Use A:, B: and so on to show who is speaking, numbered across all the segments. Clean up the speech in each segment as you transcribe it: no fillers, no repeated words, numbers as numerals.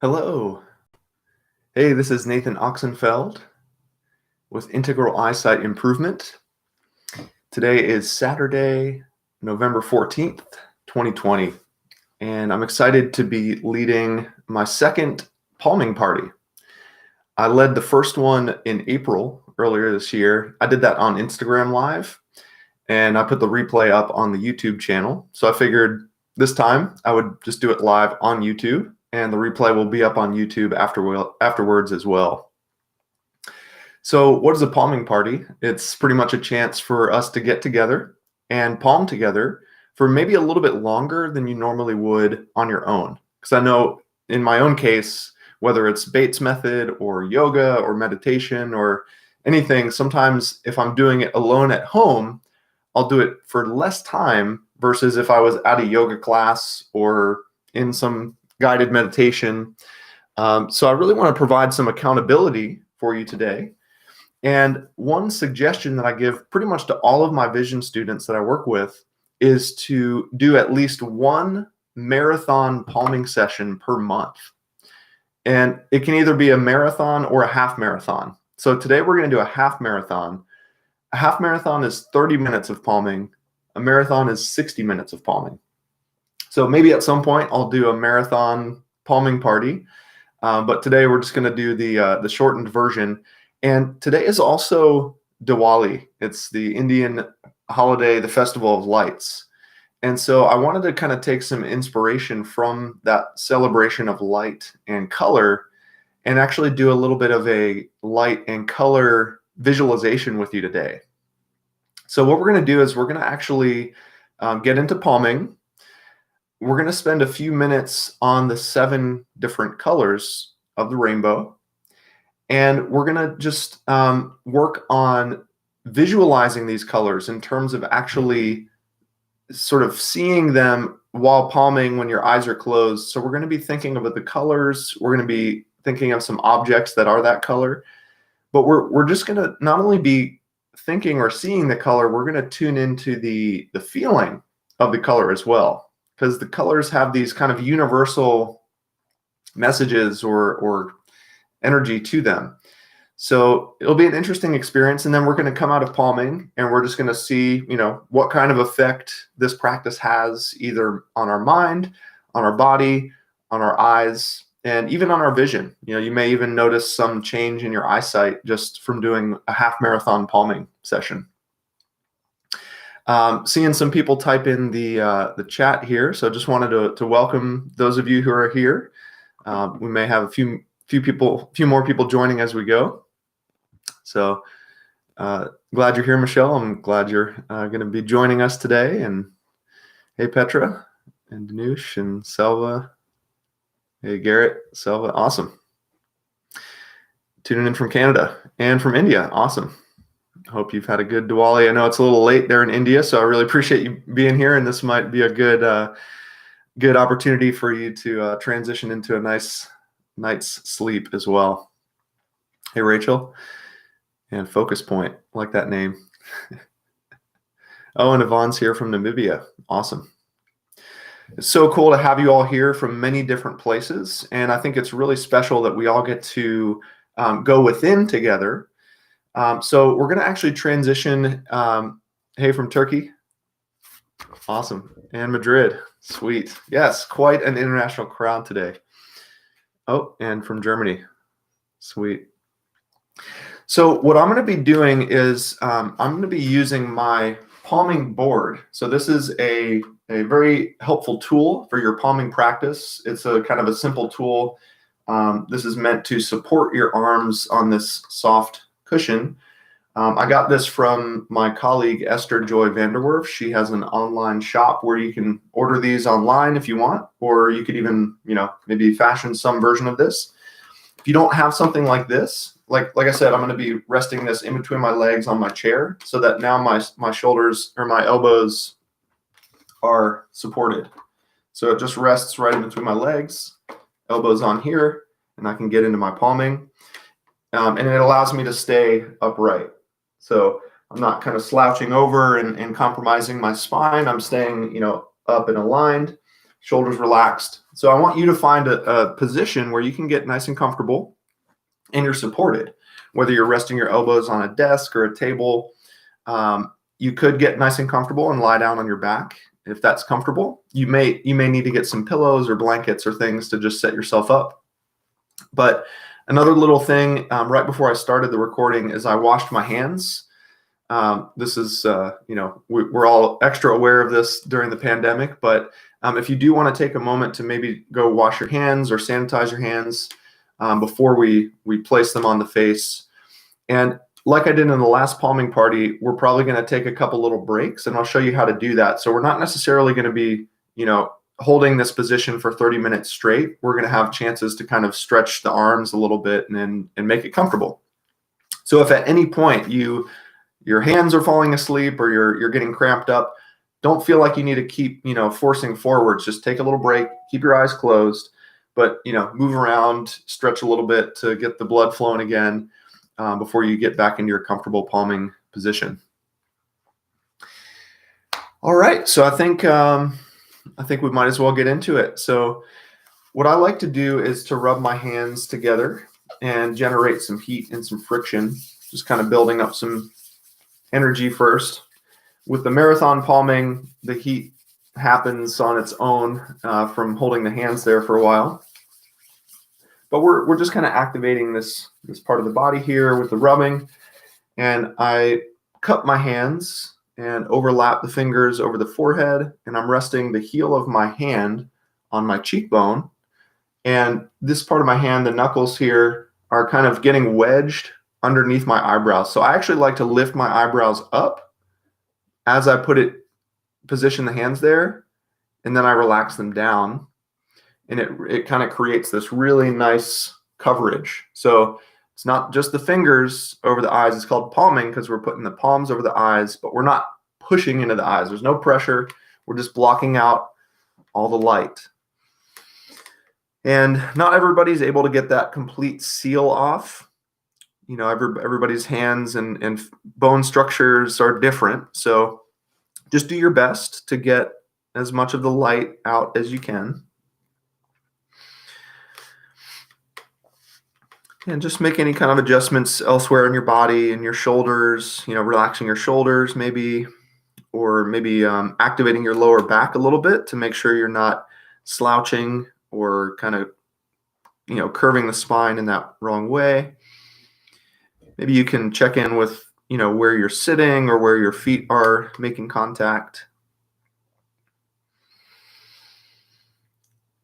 A: Hello. Hey, this is Nathan Oxenfeld with Integral Eyesight Improvement. Today is Saturday, November 14th, 2020, and I'm excited to be leading my second palming party. I led the first one in April earlier this year. I did that on Instagram Live, and I put the replay up on the YouTube channel. So I figured this time I would just do it live on YouTube, and the replay will be up on YouTube afterwards as well. So what is a palming party? It's pretty much a chance for us to get together and palm together for maybe a little bit longer than you normally would on your own. Because I know in my own case, whether it's Bates method or yoga or meditation or anything, sometimes if I'm doing it alone at home, I'll do it for less time versus if I was at a yoga class or in some guided meditation. So I really want to provide some accountability for you today. And one suggestion that I give pretty much to all of my vision students that I work with is to do at least one marathon palming session per month. And it can either be a marathon or a half marathon. So today we're going to do a half marathon. A half marathon is 30 minutes of palming. A marathon is 60 minutes of palming. So maybe at some point I'll do a marathon palming party, but today we're just going to do the shortened version. And today is also Diwali. It's the Indian holiday, the Festival of Lights. And so I wanted to kind of take some inspiration from that celebration of light and color and actually do a little bit of a light and color visualization with you today. So what we're going to do is we're going to actually get into palming. We're going to spend a few minutes on the 7 different colors of the rainbow. And we're going to just work on visualizing these colors in terms of actually sort of seeing them while palming when your eyes are closed. So we're going to be thinking about the colors. We're going to be thinking of some objects that are that color. But we're just going to not only be thinking or seeing the color, we're going to tune into the feeling of the color as well. Because the colors have these kind of universal messages or energy to them. So it'll be an interesting experience. And then we're going to come out of palming and we're just going to see, what kind of effect this practice has either on our mind, on our body, on our eyes, and even on our vision. You may even notice some change in your eyesight just from doing a half marathon palming session. Seeing some people type in the chat here, so just wanted to welcome those of you who are here. We may have a few more people joining as we go. So glad you're here, Michelle. I'm glad you're going to be joining us today. And hey, Petra and Danush and Selva. Hey, Garrett, Selva, awesome. Tuning in from Canada and from India, awesome. Hope you've had a good Diwali. I know it's a little late there in India, so I really appreciate you being here, and this might be a good opportunity for you to transition into a nice night's sleep as well. Hey, Rachel, and Focus Point, like that name. Oh, and Yvonne's here from Namibia, awesome. It's so cool to have you all here from many different places, and I think it's really special that we all get to go within together. So we're going to actually transition. Hey, from Turkey. Awesome. And Madrid. Sweet. Yes, quite an international crowd today. Oh, and from Germany. Sweet. So what I'm going to be doing is I'm going to be using my palming board. So this is a very helpful tool for your palming practice. It's a kind of a simple tool. This is meant to support your arms on this soft cushion. I got this from my colleague Esther Joy Vanderwerf. She has an online shop where you can order these online if you want, or you could even, maybe fashion some version of this. If you don't have something like this, like I said, I'm going to be resting this in between my legs on my chair so that now my shoulders or my elbows are supported. So it just rests right in between my legs, elbows on here, and I can get into my palming. And it allows me to stay upright. So I'm not kind of slouching over and compromising my spine. I'm staying, up and aligned. shoulders relaxed. So I want you to find a position where you can get nice and comfortable and you're supported, whether you're resting your elbows on a desk or a table. You could get nice and comfortable and lie down on your back. If that's comfortable, you may need to get some pillows or blankets or things to just set yourself up. But another little thing, right before I started the recording, is I washed my hands. This is, we're all extra aware of this during the pandemic, but if you do want to take a moment to maybe go wash your hands or sanitize your hands before we place them on the face. And like I did in the last palming party, we're probably going to take a couple little breaks, and I'll show you how to do that. So we're not necessarily going to be, holding this position for 30 minutes straight. We're going to have chances to kind of stretch the arms a little bit and make it comfortable. So if at any point your hands are falling asleep or you're getting cramped up, don't feel like you need to keep, forcing forwards. Just take a little break, keep your eyes closed, but, move around, stretch a little bit to get the blood flowing again before you get back into your comfortable palming position. All right, so I think we might as well get into it. So what I like to do is to rub my hands together and generate some heat and some friction, just kind of building up some energy first. With the marathon palming, the heat happens on its own from holding the hands there for a while. But we're just kind of activating this part of the body here with the rubbing. And I cup my hands and overlap the fingers over the forehead, and I'm resting the heel of my hand on my cheekbone. And this part of my hand, the knuckles here, are kind of getting wedged underneath my eyebrows. So I actually like to lift my eyebrows up as I position the hands there, and then I relax them down. And it kind of creates this really nice coverage. So it's not just the fingers over the eyes. It's called palming because we're putting the palms over the eyes, but we're not pushing into the eyes. There's no pressure. We're just blocking out all the light. And not everybody's able to get that complete seal off. Everybody's hands and bone structures are different. So just do your best to get as much of the light out as you can. And just make any kind of adjustments elsewhere in your body and your shoulders, relaxing your shoulders maybe, or maybe activating your lower back a little bit to make sure you're not slouching or kind of, curving the spine in that wrong way. Maybe you can check in with, where you're sitting or where your feet are making contact.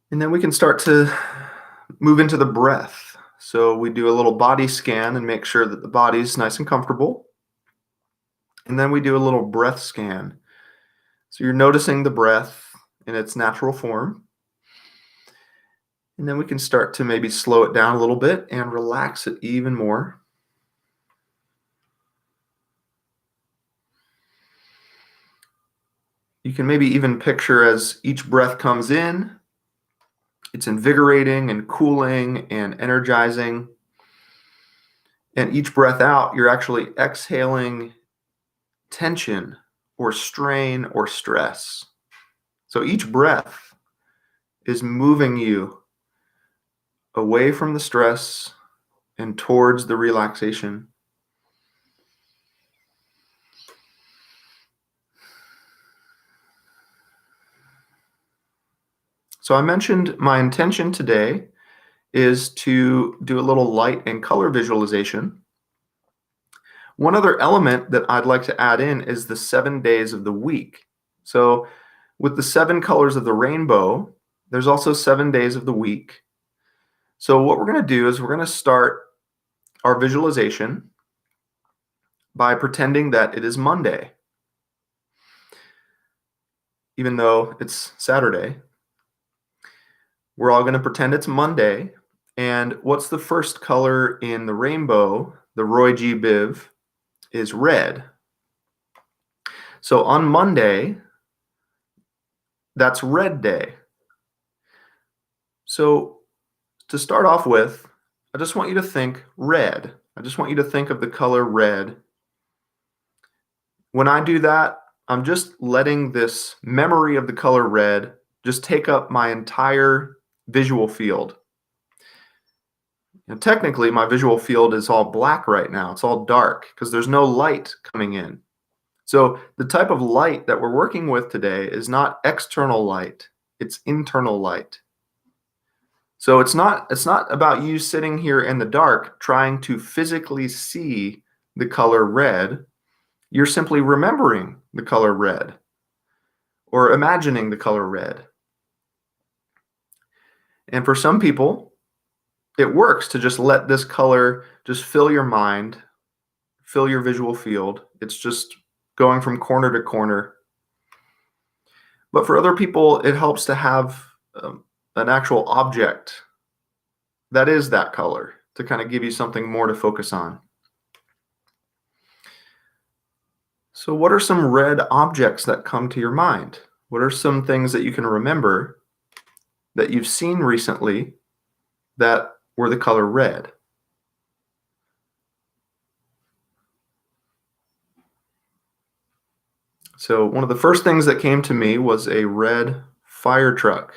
A: And then we can start to move into the breath. So we do a little body scan and make sure that the body's nice and comfortable. And then we do a little breath scan. So you're noticing the breath in its natural form. And then we can start to maybe slow it down a little bit and relax it even more. You can maybe even picture as each breath comes in, it's invigorating and cooling and energizing. And each breath out, you're actually exhaling tension or strain or stress. So each breath is moving you away from the stress and towards the relaxation. So I mentioned my intention today is to do a little light and color visualization. One other element that I'd like to add in is the 7 days of the week. So with the 7 colors of the rainbow, there's also 7 days of the week. So what we're going to do is we're going to start our visualization by pretending that it is Monday, even though it's Saturday. We're all going to pretend it's Monday. And what's the first color in the rainbow, the Roy G. Biv, is red. So on Monday, that's red day. So to start off with, I just want you to think red. I just want you to think of the color red. When I do that, I'm just letting this memory of the color red just take up my entire visual field. And technically, my visual field is all black right now. It's all dark because there's no light coming in. So the type of light that we're working with today is not external light, it's internal light. So it's not about you sitting here in the dark trying to physically see the color red. You're simply remembering the color red or imagining the color red. And for some people, it works to just let this color just fill your mind, fill your visual field. It's just going from corner to corner. But for other people, it helps to have an actual object that is that color to kind of give you something more to focus on. So what are some red objects that come to your mind? What are some things that you can remember that you've seen recently that were the color red? So one of the first things that came to me was a red fire truck.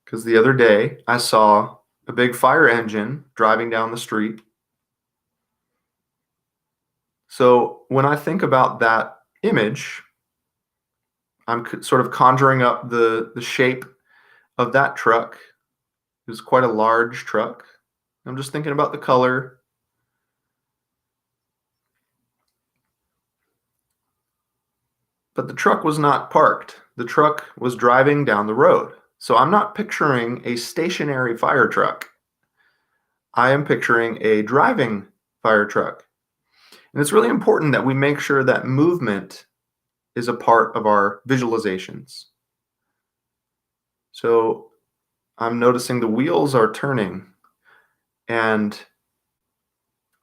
A: Because the other day I saw a big fire engine driving down the street. So when I think about that image, I'm sort of conjuring up the shape of that truck. It was quite a large truck. I'm just thinking about the color. But the truck was not parked. The truck was driving down the road. So I'm not picturing a stationary fire truck. I am picturing a driving fire truck. And it's really important that we make sure that movement is a part of our visualizations. So I'm noticing the wheels are turning, and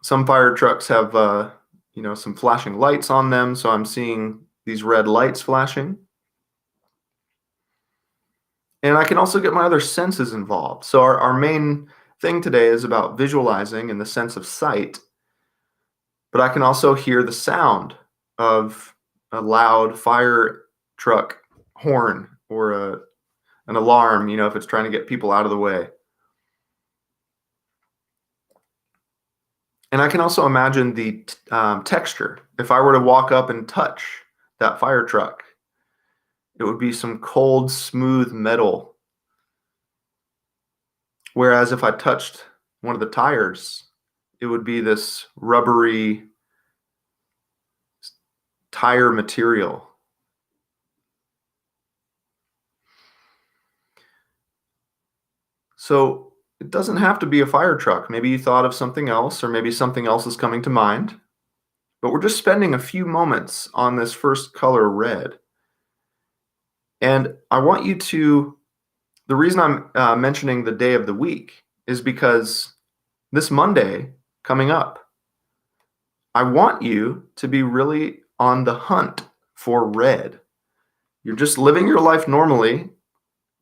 A: some fire trucks have some flashing lights on them, so I'm seeing these red lights flashing. And I can also get my other senses involved. So our main thing today is about visualizing in the sense of sight, but I can also hear the sound of a loud fire truck horn or an alarm, if it's trying to get people out of the way. And I can also imagine the texture. If I were to walk up and touch that fire truck, it would be some cold, smooth metal. Whereas if I touched one of the tires, it would be this rubbery tire material. So it doesn't have to be a fire truck. Maybe you thought of something else, or maybe something else is coming to mind. But we're just spending a few moments on this first color, red. And I want you to, the reason I'm mentioning the day of the week is because this Monday coming up, I want you to be really on the hunt for red. You're just living your life normally,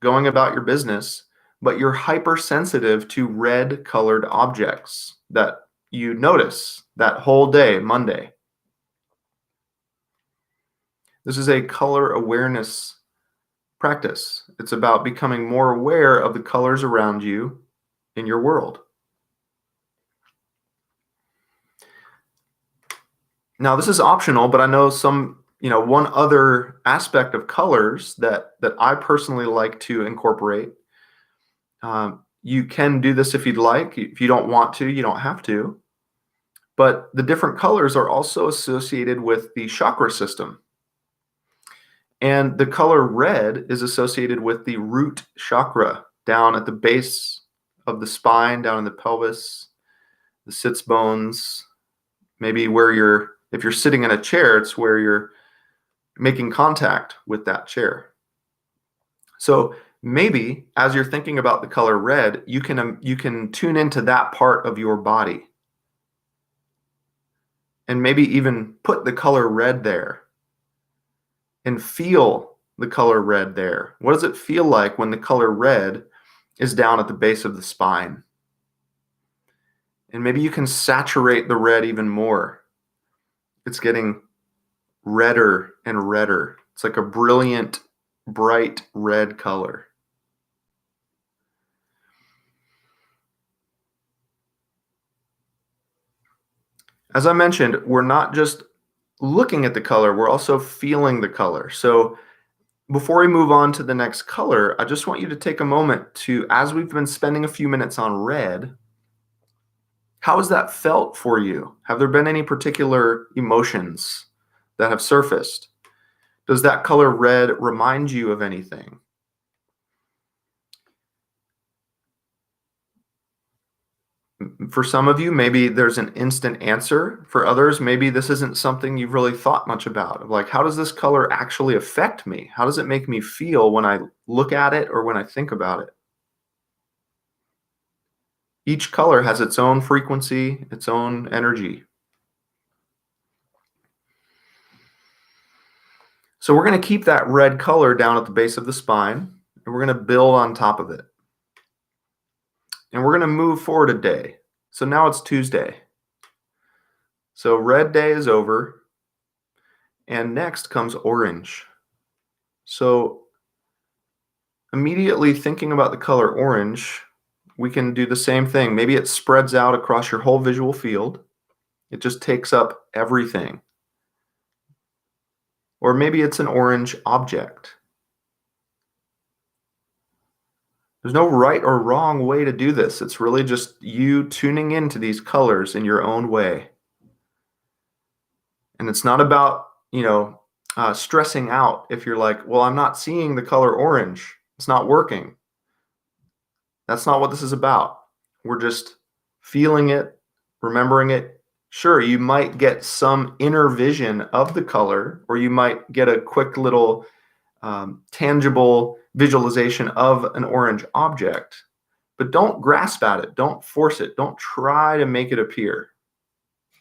A: going about your business, but you're hypersensitive to red colored objects that you notice that whole day, Monday. This is a color awareness practice. It's about becoming more aware of the colors around you in your world. Now, this is optional, but I know one other aspect of colors that I personally like to incorporate. You can do this if you'd like. If you don't want to, you don't have to. But the different colors are also associated with the chakra system. And the color red is associated with the root chakra down at the base of the spine, down in the pelvis, the sits bones, maybe if you're sitting in a chair, it's where you're making contact with that chair. So maybe as you're thinking about the color red, you can tune into that part of your body and maybe even put the color red there and feel the color red there. What does it feel like when the color red is down at the base of the spine? And maybe you can saturate the red even more. It's getting redder and redder. It's like a brilliant bright red color. As I mentioned, we're not just looking at the color, we're also feeling the color. So before we move on to the next color, I just want you to take a moment to, as we've been spending a few minutes on red, how has that felt for you? Have there been any particular emotions that have surfaced? Does that color red remind you of anything? For some of you, maybe there's an instant answer. For others, maybe this isn't something you've really thought much about. Like, how does this color actually affect me? How does it make me feel when I look at it or when I think about it? Each color has its own frequency, its own energy. So we're going to keep that red color down at the base of the spine, and we're going to build on top of it. And we're going to move forward a day. So now it's Tuesday. So red day is over, and next comes orange. So immediately thinking about the color orange, we can do the same thing. Maybe it spreads out across your whole visual field. It just takes up everything. Or maybe it's an orange object. There's no right or wrong way to do this. It's really just you tuning into these colors in your own way. And it's not about, stressing out if you're like, well, I'm not seeing the color orange. It's not working. That's not what this is about. We're just feeling it, remembering it. Sure, you might get some inner vision of the color, or you might get a quick little tangible visualization of an orange object, but don't grasp at it. Don't force it. Don't try to make it appear.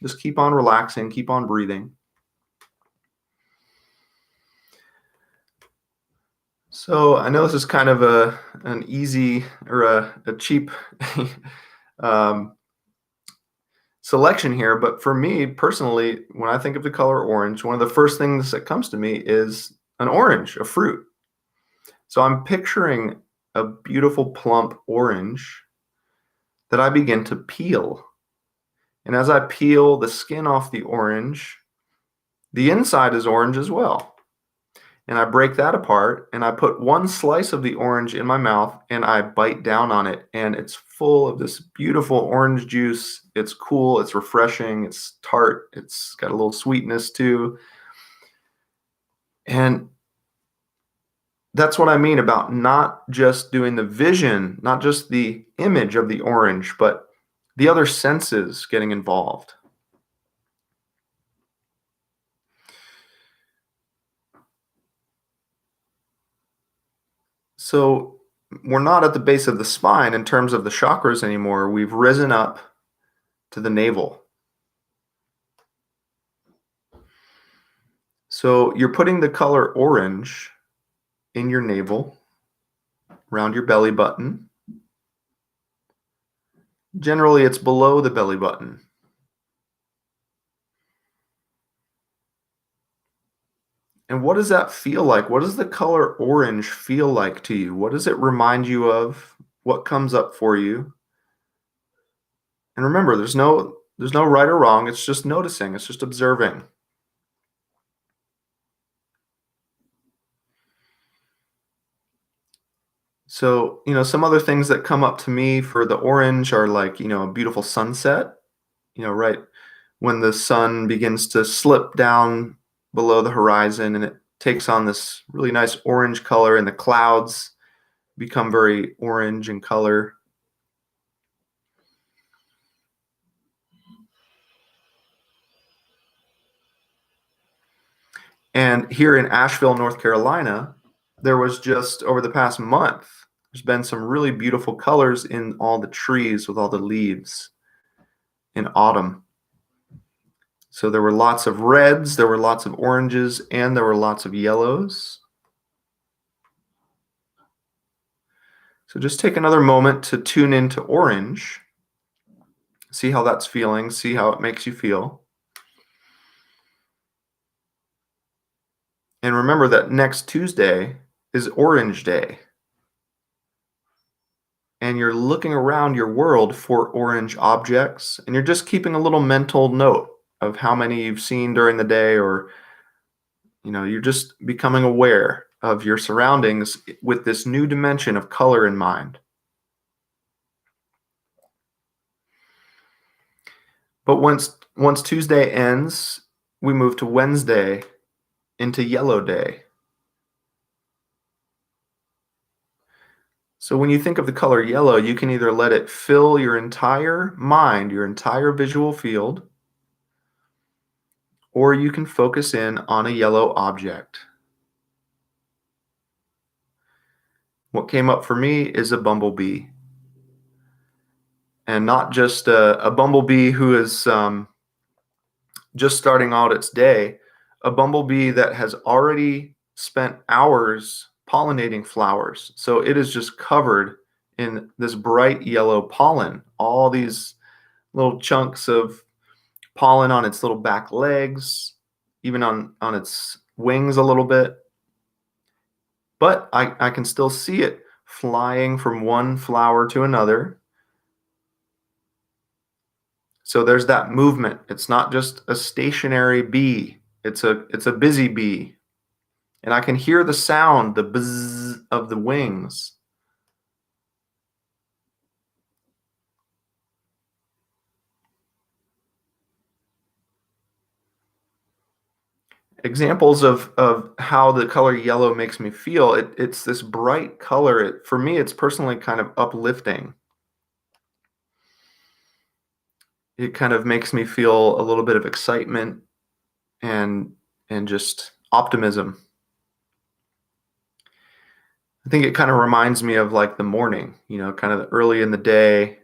A: Just keep on relaxing, keep on breathing. So I know this is kind of an easy or a cheap selection here, but for me personally, when I think of the color orange, one of the first things that comes to me is an orange, a fruit. So I'm picturing a beautiful plump orange that I begin to peel. And as I peel the skin off the orange, the inside is orange as well. And I break that apart and I put one slice of the orange in my mouth and I bite down on it, and it's full of this beautiful orange juice. It's cool, it's refreshing, it's tart, it's got a little sweetness too. And that's what I mean about not just doing the vision, not just the image of the orange, but the other senses getting involved. So we're not at the base of the spine in terms of the chakras anymore. We've risen up to the navel. So you're putting the color orange in your navel, around your belly button. Generally, it's below the belly button. And what does that feel like? What does the color orange feel like to you? What does it remind you of? What comes up for you? And remember, there's no right or wrong. It's just noticing. It's just observing. So, some other things that come up to me for the orange are like, a beautiful sunset, right when the sun begins to slip down below the horizon and it takes on this really nice orange color and the clouds become very orange in color. And here in Asheville, North Carolina, there was just over the past month, there's been some really beautiful colors in all the trees with all the leaves in autumn. So there were lots of reds, there were lots of oranges, and there were lots of yellows. So just take another moment to tune into orange. See how that's feeling, see how it makes you feel. And remember that next Tuesday is Orange Day. And you're looking around your world for orange objects, and you're just keeping a little mental note of how many you've seen during the day, or you're just becoming aware of your surroundings with this new dimension of color in mind. But once Tuesday ends, we move to Wednesday into Yellow Day. So when you think of the color yellow, you can either let it fill your entire mind, your entire visual field, or you can focus in on a yellow object. What came up for me is a bumblebee. And not just a bumblebee who is just starting out its day, a bumblebee that has already spent hours pollinating flowers. So it is just covered in this bright yellow pollen, all these little chunks of pollen on its little back legs, even on its wings a little bit. But I can still see it flying from one flower to another. So there's that movement. It's not just a stationary bee. It's a busy bee. And I can hear the sound, the buzz of the wings. Examples of how the color yellow makes me feel. It's this bright color. For me, it's personally kind of uplifting. It kind of makes me feel a little bit of excitement and just optimism. I think it kind of reminds me of like the morning, kind of early in the day.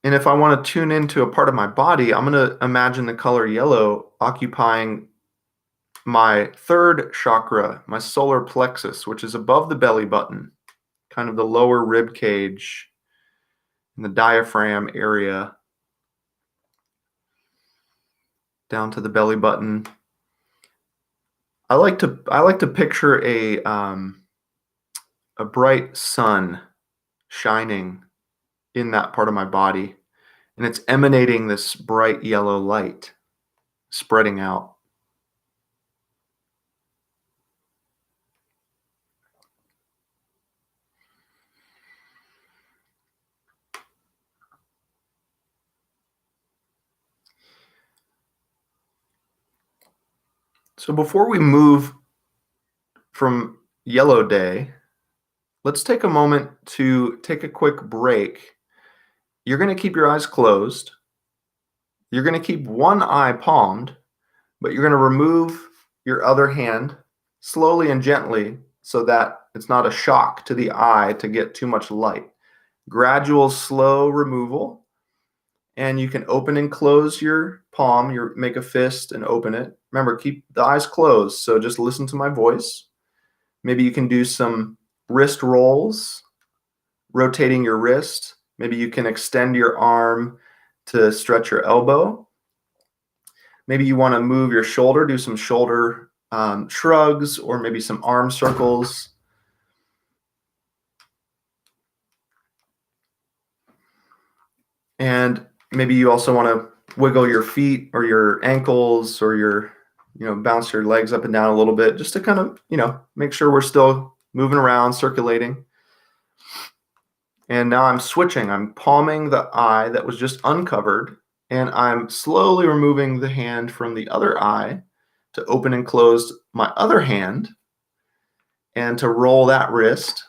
A: And if I want to tune into a part of my body, I'm going to imagine the color yellow occupying my third chakra, my solar plexus, which is above the belly button, kind of the lower rib cage and the diaphragm area down to the belly button. I like to picture a bright sun shining in that part of my body, and it's emanating this bright yellow light, spreading out. So before we move from Yellow Day, let's take a moment to take a quick break. You're going to keep your eyes closed. You're going to keep one eye palmed, but you're going to remove your other hand slowly and gently so that it's not a shock to the eye to get too much light. Gradual, slow removal. And you can open and close your palm. Make a fist and open it. Remember, keep the eyes closed. So just listen to my voice. Maybe you can do some wrist rolls, rotating your wrist. Maybe you can extend your arm to stretch your elbow. Maybe you want to move your shoulder, do some shoulder shrugs, or maybe some arm circles. And maybe you also want to wiggle your feet or your ankles, or bounce your legs up and down a little bit, just to kind of, make sure we're still moving around, circulating. And now I'm switching. I'm palming the eye that was just uncovered, and I'm slowly removing the hand from the other eye to open and close my other hand, and to roll that wrist,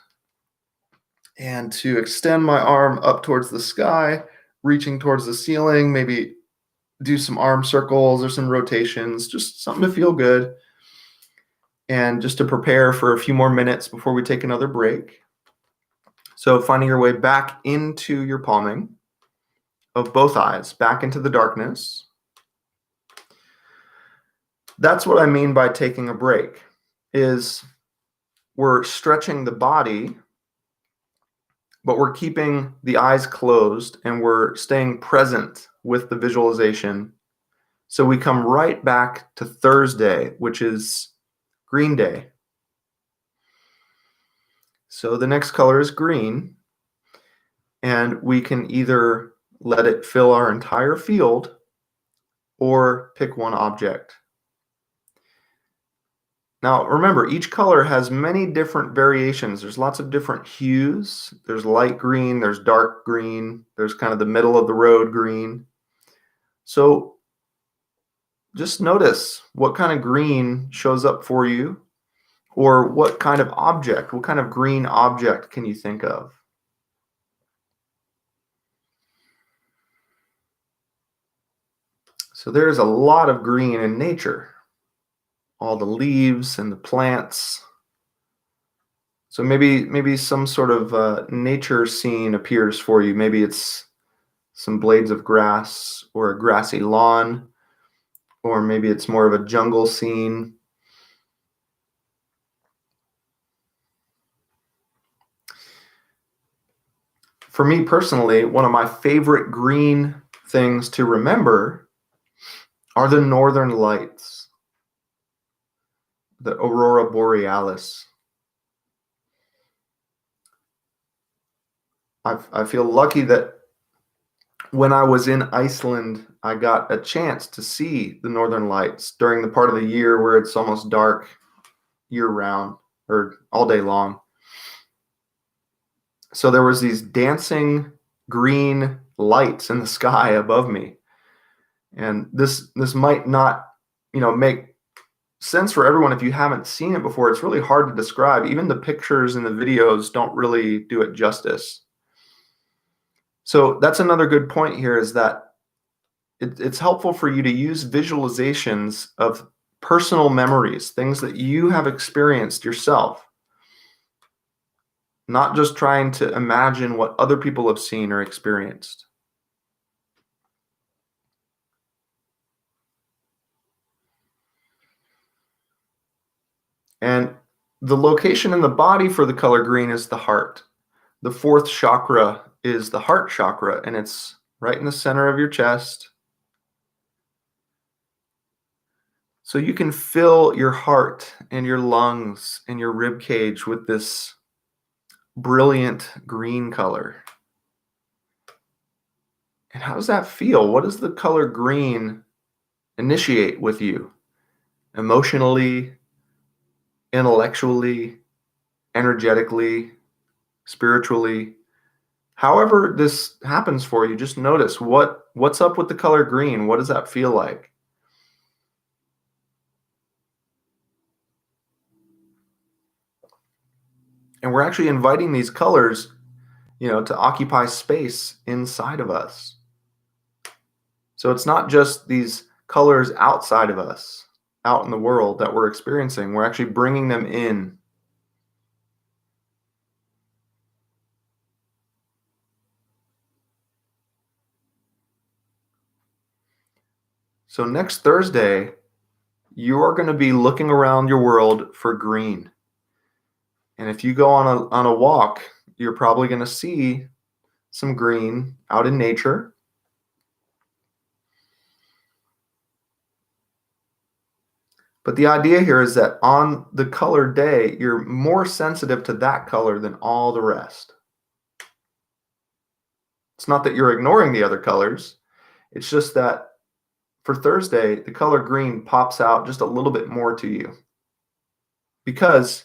A: and to extend my arm up towards the sky, reaching towards the ceiling, maybe do some arm circles or some rotations, just something to feel good, and just to prepare for a few more minutes before we take another break. So finding your way back into your palming of both eyes, back into the darkness. That's what I mean by taking a break, is we're stretching the body, but we're keeping the eyes closed, and we're staying present with the visualization So we come right back to Thursday, which is Green Day. So the next color is green, and we can either let it fill our entire field or pick one object. Now, remember, each color has many different variations. There's lots of different hues. There's light green, there's dark green, there's kind of the middle of the road green. So just notice what kind of green shows up for you, or what kind of object, what kind of green object can you think of? So there's a lot of green in nature, all the leaves and the plants. So maybe some sort of nature scene appears for you. Maybe it's some blades of grass or a grassy lawn, or maybe it's more of a jungle scene. For me personally, one of my favorite green things to remember are the northern lights, the aurora borealis. I feel lucky that when I was in Iceland, I got a chance to see the northern lights during the part of the year where it's almost dark year round or all day long. So there was these dancing green lights in the sky above me. And this might not, make sense for everyone if you haven't seen it before. It's really hard to describe. Even the pictures and the videos don't really do it justice. So that's another good point here, is that it's helpful for you to use visualizations of personal memories, things that you have experienced yourself, not just trying to imagine what other people have seen or experienced. And the location in the body for the color green is the heart. The fourth chakra is the heart chakra, and it's right in the center of your chest. So you can fill your heart and your lungs and your rib cage with this brilliant green color. And how does that feel? What does the color green initiate with you? Emotionally, intellectually, energetically, spiritually? However this happens for you, just notice what's up with the color green. What does that feel like? And we're actually inviting these colors, to occupy space inside of us. So it's not just these colors outside of us, out in the world that we're experiencing. We're actually bringing them in. So next Thursday, you're going to be looking around your world for green. And if you go on a walk, you're probably going to see some green out in nature. But the idea here is that on the color day, you're more sensitive to that color than all the rest. It's not that you're ignoring the other colors. It's just that for Thursday, the color green pops out just a little bit more to you because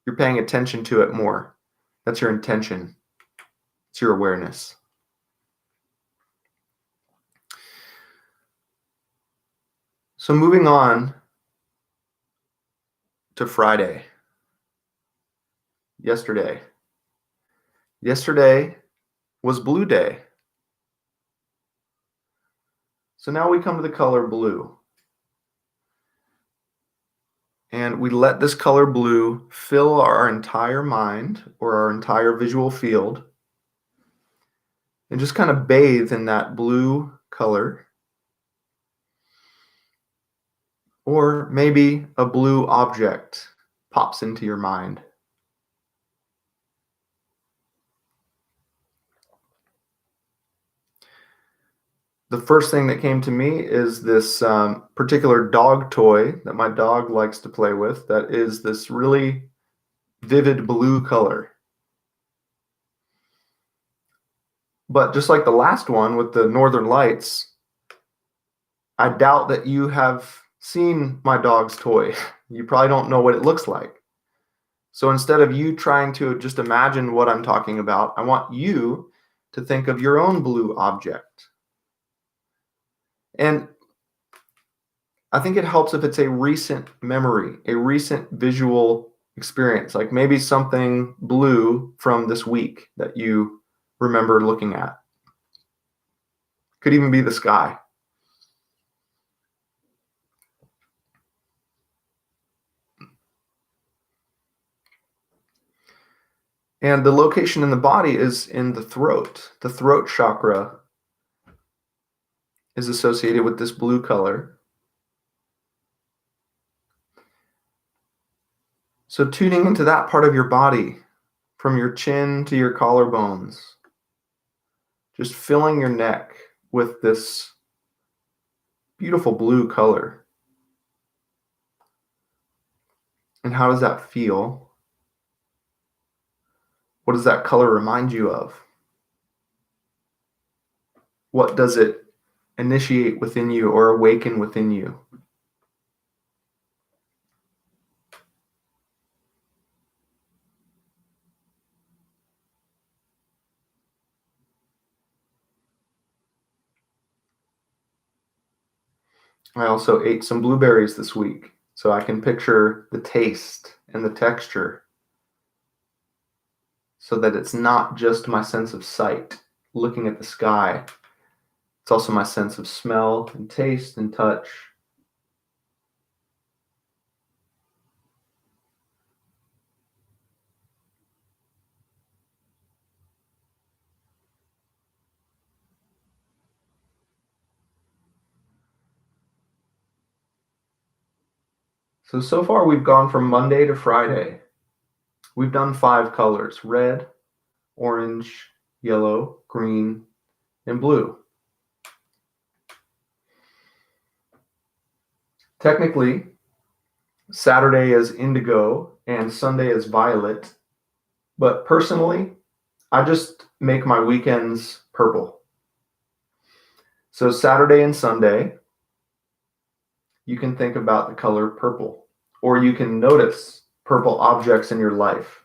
A: you're paying attention to it more. That's your intention. It's your awareness. So moving on to Friday. Yesterday was Blue Day. So now we come to the color blue. And we let this color blue fill our entire mind or our entire visual field and just kind of bathe in that blue color. Or maybe a blue object pops into your mind. The first thing that came to me is this particular dog toy that my dog likes to play with that is this really vivid blue color. But just like the last one with the Northern Lights, I doubt that you have seen my dog's toy. You probably don't know what it looks like. So instead of you trying to just imagine what I'm talking about, I want you to think of your own blue object. And I think it helps if it's a recent memory, a recent visual experience, like maybe something blue from this week that you remember looking at. Could even be the sky. And the location in the body is in the throat. The throat chakra is associated with this blue color. So tuning into that part of your body, from your chin to your collarbones, just filling your neck with this beautiful blue color. And how does that feel? What does that color remind you of? What does it initiate within you or awaken within you? I also ate some blueberries this week, so I can picture the taste and the texture so that it's not just my sense of sight, looking at the sky. It's also my sense of smell and taste and touch. So far we've gone from Monday to Friday. We've done 5 colors: red, orange, yellow, green, and blue. Technically, Saturday is indigo and Sunday is violet, but personally, I just make my weekends purple. So Saturday and Sunday, you can think about the color purple, or you can notice purple objects in your life.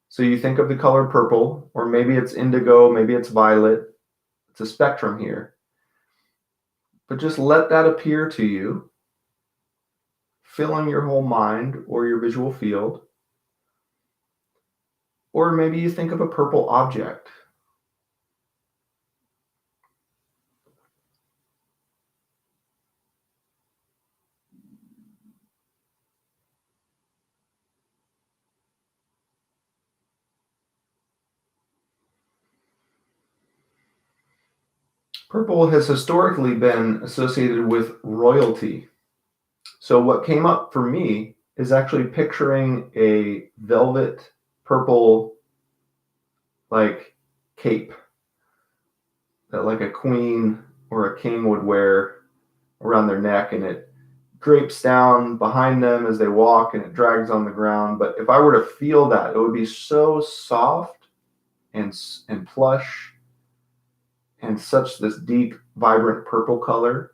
A: So you think of the color purple, or maybe it's indigo, maybe it's violet. It's a spectrum here. But just let that appear to you, filling your whole mind or your visual field. Or maybe you think of a purple object. Purple has historically been associated with royalty. So what came up for me is actually picturing a velvet purple like cape that like a queen or a king would wear around their neck, and it drapes down behind them as they walk and it drags on the ground. But if I were to feel that, it would be so soft and plush and such this deep, vibrant purple color.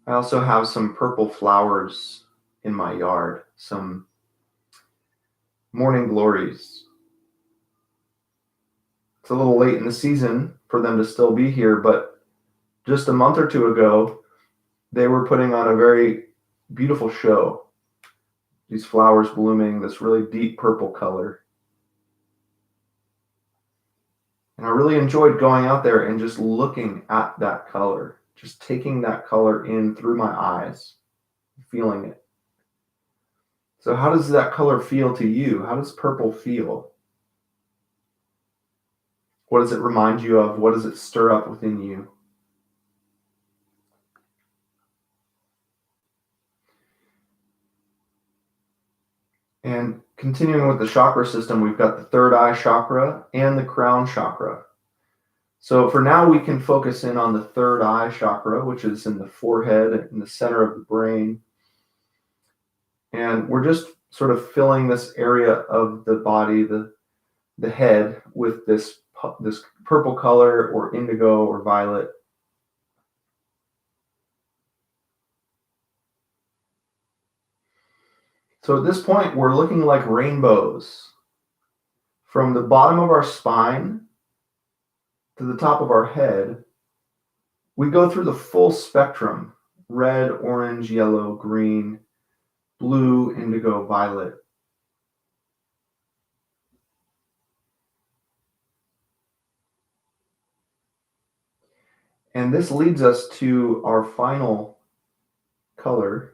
A: I also have some purple flowers in my yard, some morning glories. It's a little late in the season for them to still be here, but just a month or two ago, they were putting on a very beautiful show. These flowers blooming, this really deep purple color. And I really enjoyed going out there and just looking at that color, just taking that color in through my eyes, feeling it. So how does that color feel to you? How does purple feel? What does it remind you of? What does it stir up within you? And continuing with the chakra system, we've got the third eye chakra and the crown chakra. So for now, we can focus in on the third eye chakra, which is in the forehead, in the center of the brain. And we're just sort of filling this area of the body, the head, with this purple color or indigo or violet. So at this point, we're looking like rainbows. From the bottom of our spine to the top of our head, we go through the full spectrum: red, orange, yellow, green, blue, indigo, violet. And this leads us to our final color,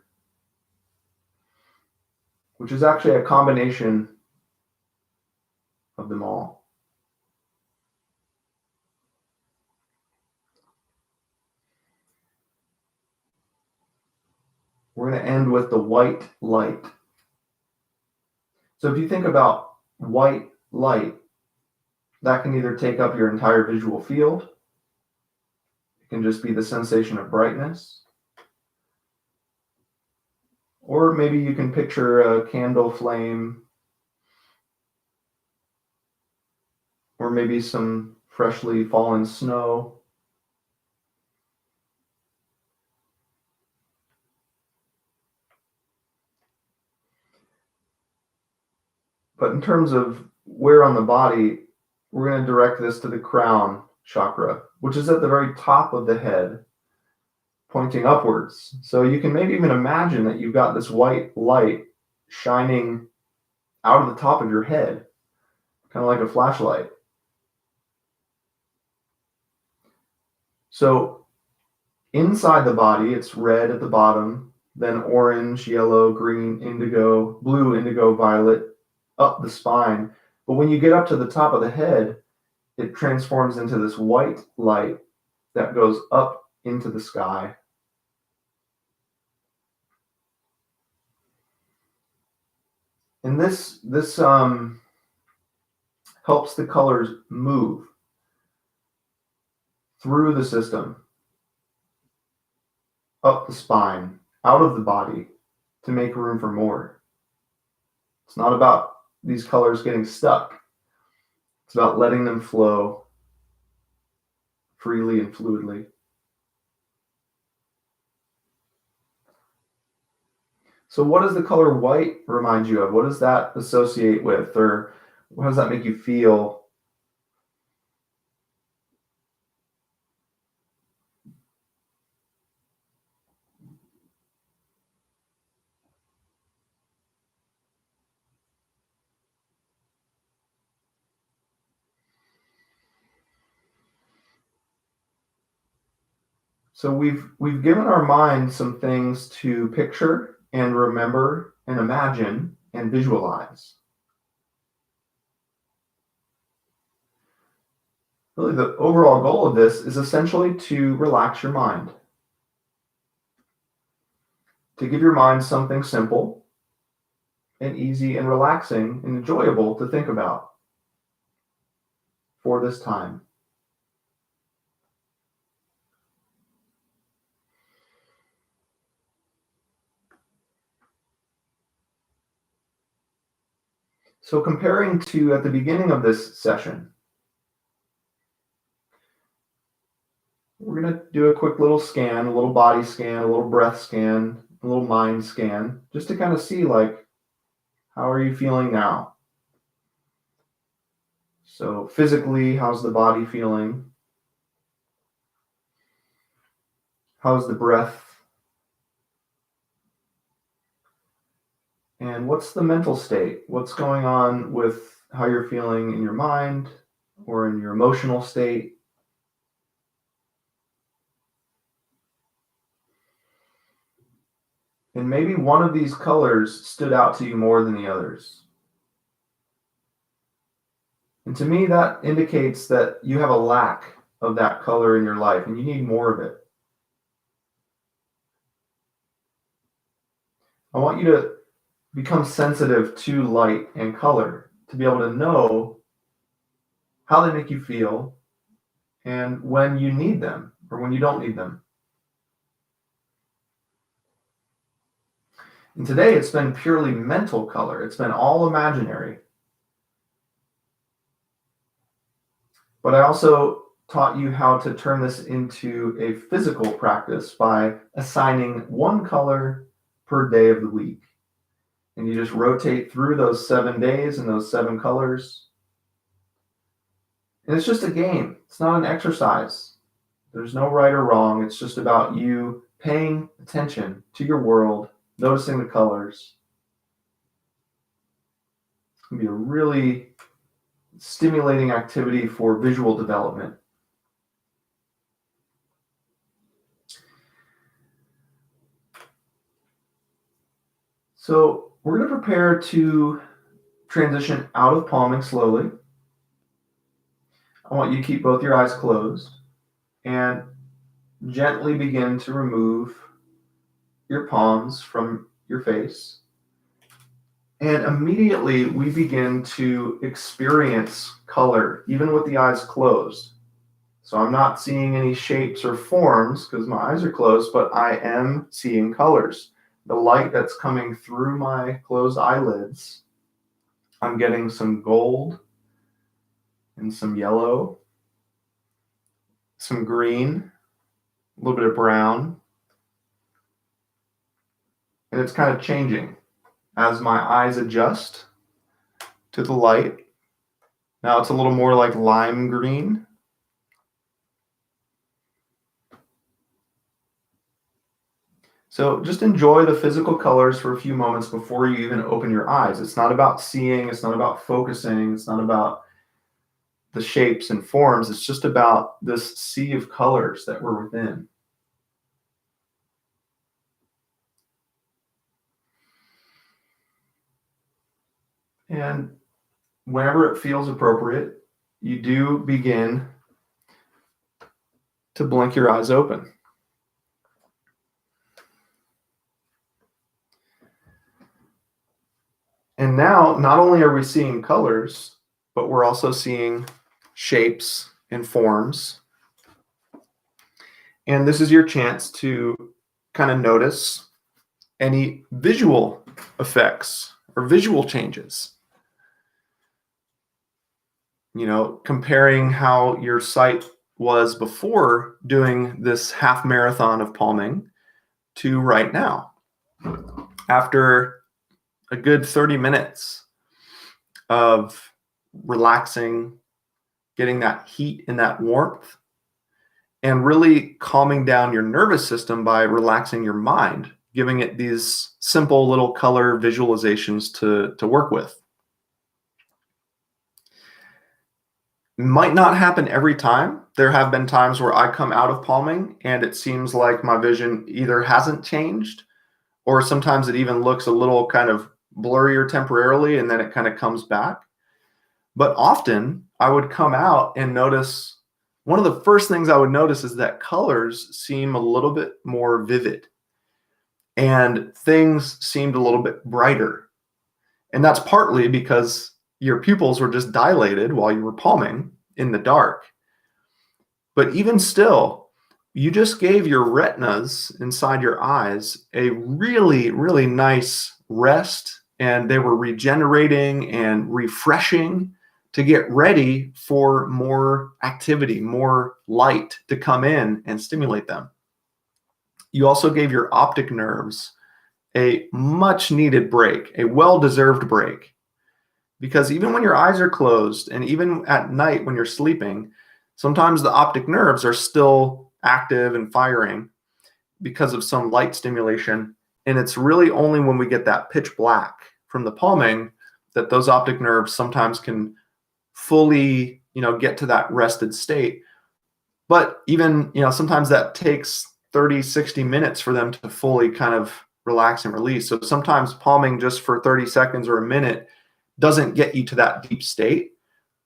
A: which is actually a combination of them all. We're going to end with the white light. So if you think about white light, that can either take up your entire visual field, it can just be the sensation of brightness, or maybe you can picture a candle flame, or maybe some freshly fallen snow. But in terms of where on the body, we're going to direct this to the crown chakra, which is at the very top of the head, pointing upwards. So you can maybe even imagine that you've got this white light shining out of the top of your head, kind of like a flashlight. So inside the body, it's red at the bottom, then orange, yellow, green, indigo, blue, indigo, violet, up the spine. But when you get up to the top of the head, it transforms into this white light that goes up into the sky. And this helps the colors move through the system, up the spine, out of the body, to make room for more. It's not about these colors getting stuck. It's about letting them flow freely and fluidly. So what does the color white remind you of? What does that associate with, or how does that make you feel? So we've given our mind some things to picture and remember and imagine and visualize. Really, the overall goal of this is essentially to relax your mind, to give your mind something simple and easy and relaxing and enjoyable to think about for this time. So comparing to at the beginning of this session, we're going to do a quick little scan, a little body scan, a little breath scan, a little mind scan, just to kind of see, like, how are you feeling now? So physically, how's the body feeling? How's the breath? And what's the mental state? What's going on with how you're feeling in your mind or in your emotional state? And maybe one of these colors stood out to you more than the others. And to me, that indicates that you have a lack of that color in your life and you need more of it. I want you to become sensitive to light and color, to be able to know how they make you feel and when you need them or when you don't need them. And today it's been purely mental color. It's been all imaginary. But I also taught you how to turn this into a physical practice by assigning one color per day of the week. And you just rotate through those 7 days and those 7 colors. And it's just a game. It's not an exercise. There's no right or wrong. It's just about you paying attention to your world, noticing the colors. It's going to be a really stimulating activity for visual development. So we're going to prepare to transition out of palming slowly. I want you to keep both your eyes closed and gently begin to remove your palms from your face. And immediately we begin to experience color, even with the eyes closed. So I'm not seeing any shapes or forms because my eyes are closed, but I am seeing colors. The light that's coming through my closed eyelids, I'm getting some gold and some yellow, some green, a little bit of brown. And it's kind of changing as my eyes adjust to the light. Now it's a little more like lime green. So just enjoy the physical colors for a few moments before you even open your eyes. It's not about seeing, it's not about focusing, it's not about the shapes and forms. It's just about this sea of colors that we're within. And whenever it feels appropriate, you do begin to blink your eyes open. And now, not only are we seeing colors, but we're also seeing shapes and forms. And this is your chance to kind of notice any visual effects or visual changes. You know, comparing how your sight was before doing this half marathon of palming to right now. After a good 30 minutes of relaxing, getting that heat and that warmth, and really calming down your nervous system by relaxing your mind, giving it these simple little color visualizations to work with. Might not happen every time. There have been times where I come out of palming and it seems like my vision either hasn't changed, or sometimes it even looks a little kind of blurrier temporarily and then it kind of comes back. But often I would come out and notice, one of the first things I would notice is that colors seem a little bit more vivid and things seemed a little bit brighter. And that's partly because your pupils were just dilated while you were palming in the dark. But even still, you just gave your retinas inside your eyes a really, really nice rest, and they were regenerating and refreshing to get ready for more activity, more light to come in and stimulate them. You also gave your optic nerves a much needed break, a well-deserved break. Because even when your eyes are closed and even at night when you're sleeping, sometimes the optic nerves are still active and firing because of some light stimulation. And it's really only when we get that pitch black from the palming that those optic nerves sometimes can fully, get to that rested state. But even, sometimes that takes 30, 60 minutes for them to fully kind of relax and release. So sometimes palming just for 30 seconds or a minute doesn't get you to that deep state,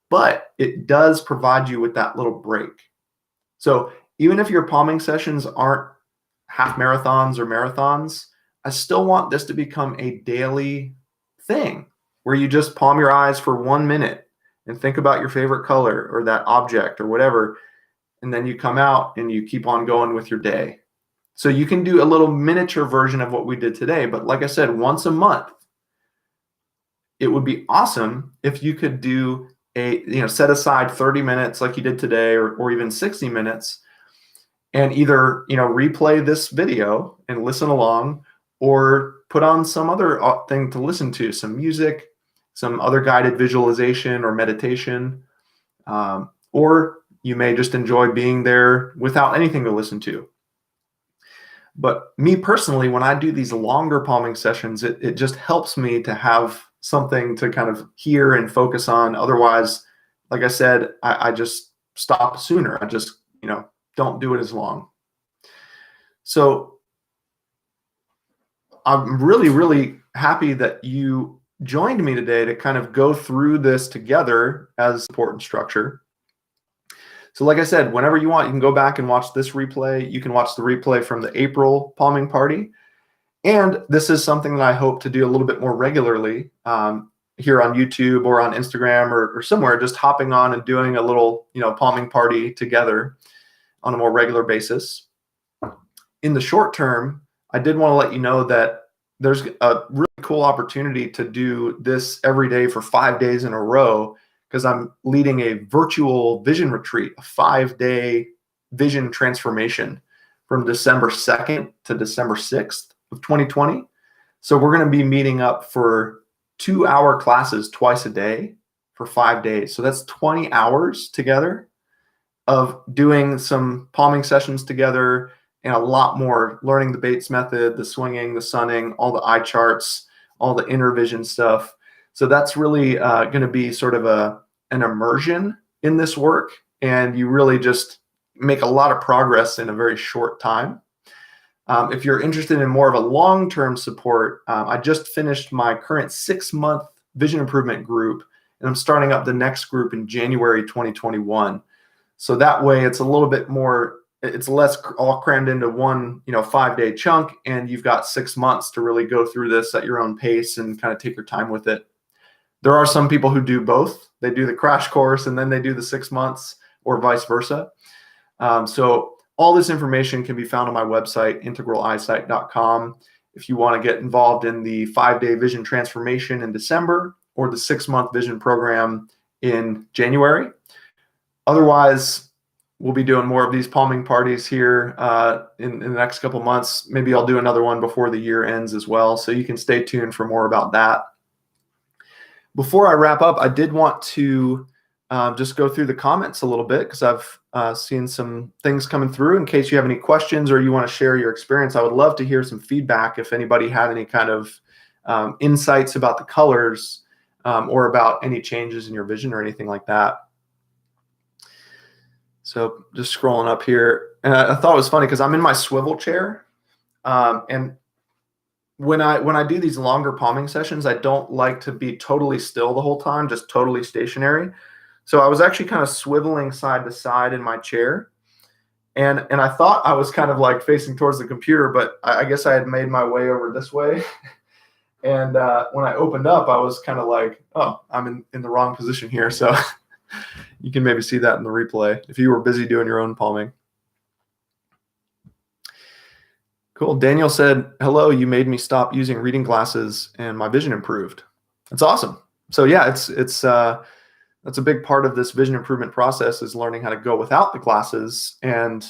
A: but it does provide you with that little break. So even if your palming sessions aren't half marathons or marathons, I still want this to become a daily thing where you just palm your eyes for 1 minute and think about your favorite color or that object or whatever. And then you come out and you keep on going with your day. So you can do a little miniature version of what we did today. But like I said, once a month, it would be awesome if you could do set aside 30 minutes like you did today, or even 60 minutes, and either, replay this video and listen along, or put on some other thing to listen to, some music, some other guided visualization or meditation, or you may just enjoy being there without anything to listen to. But me personally, when I do these longer palming sessions, it just helps me to have something to kind of hear and focus on. Otherwise, like I said, I just stop sooner. I just, don't do it as long. So I'm really, really happy that you joined me today to kind of go through this together as support and structure. So like I said, whenever you want, you can go back and watch this replay. You can watch the replay from the April palming party. And this is something that I hope to do a little bit more regularly here on YouTube or on Instagram or somewhere, just hopping on and doing a little, palming party together on a more regular basis. In the short term, I did want to let you know that there's a really cool opportunity to do this every day for 5 days in a row, because I'm leading a virtual vision retreat, a 5-day vision transformation from December 2nd to December 6th of 2020. So we're going to be meeting up for 2-hour classes twice a day for 5 days. So that's 20 hours together of doing some palming sessions together, and a lot more, learning the Bates method, the swinging, the sunning, all the eye charts, all the inner vision stuff. So that's really going to be sort of an immersion in this work, and you really just make a lot of progress in a very short time. If you're interested in more of a long-term support, I just finished my current 6-month vision improvement group, and I'm starting up the next group in January 2021. So that way it's a little bit more, it's less all crammed into one, 5-day chunk, and you've got 6 months to really go through this at your own pace and kind of take your time with it. There are some people who do both. They do the crash course and then they do the 6 months, or vice versa. So all this information can be found on my website, integraleyesight.com. If you want to get involved in the 5-day vision transformation in December, or the 6-month vision program in January. Otherwise, we'll be doing more of these palming parties here in the next couple months. Maybe I'll do another one before the year ends as well. So you can stay tuned for more about that. Before I wrap up, I did want to just go through the comments a little bit, because I've seen some things coming through. In case you have any questions or you want to share your experience, I would love to hear some feedback if anybody had any kind of insights about the colors or about any changes in your vision or anything like that. So just scrolling up here, and I thought it was funny because I'm in my swivel chair, and when I do these longer palming sessions, I don't like to be totally still the whole time, just totally stationary. So I was actually kind of swiveling side to side in my chair, and I thought I was kind of like facing towards the computer, but I guess I had made my way over this way. And when I opened up, I was kind of like, oh, I'm in the wrong position here. So you can maybe see that in the replay if you were busy doing your own palming. Cool. Daniel said, hello, you made me stop using reading glasses and my vision improved. That's awesome. So yeah, that's a big part of this vision improvement process, is learning how to go without the glasses. And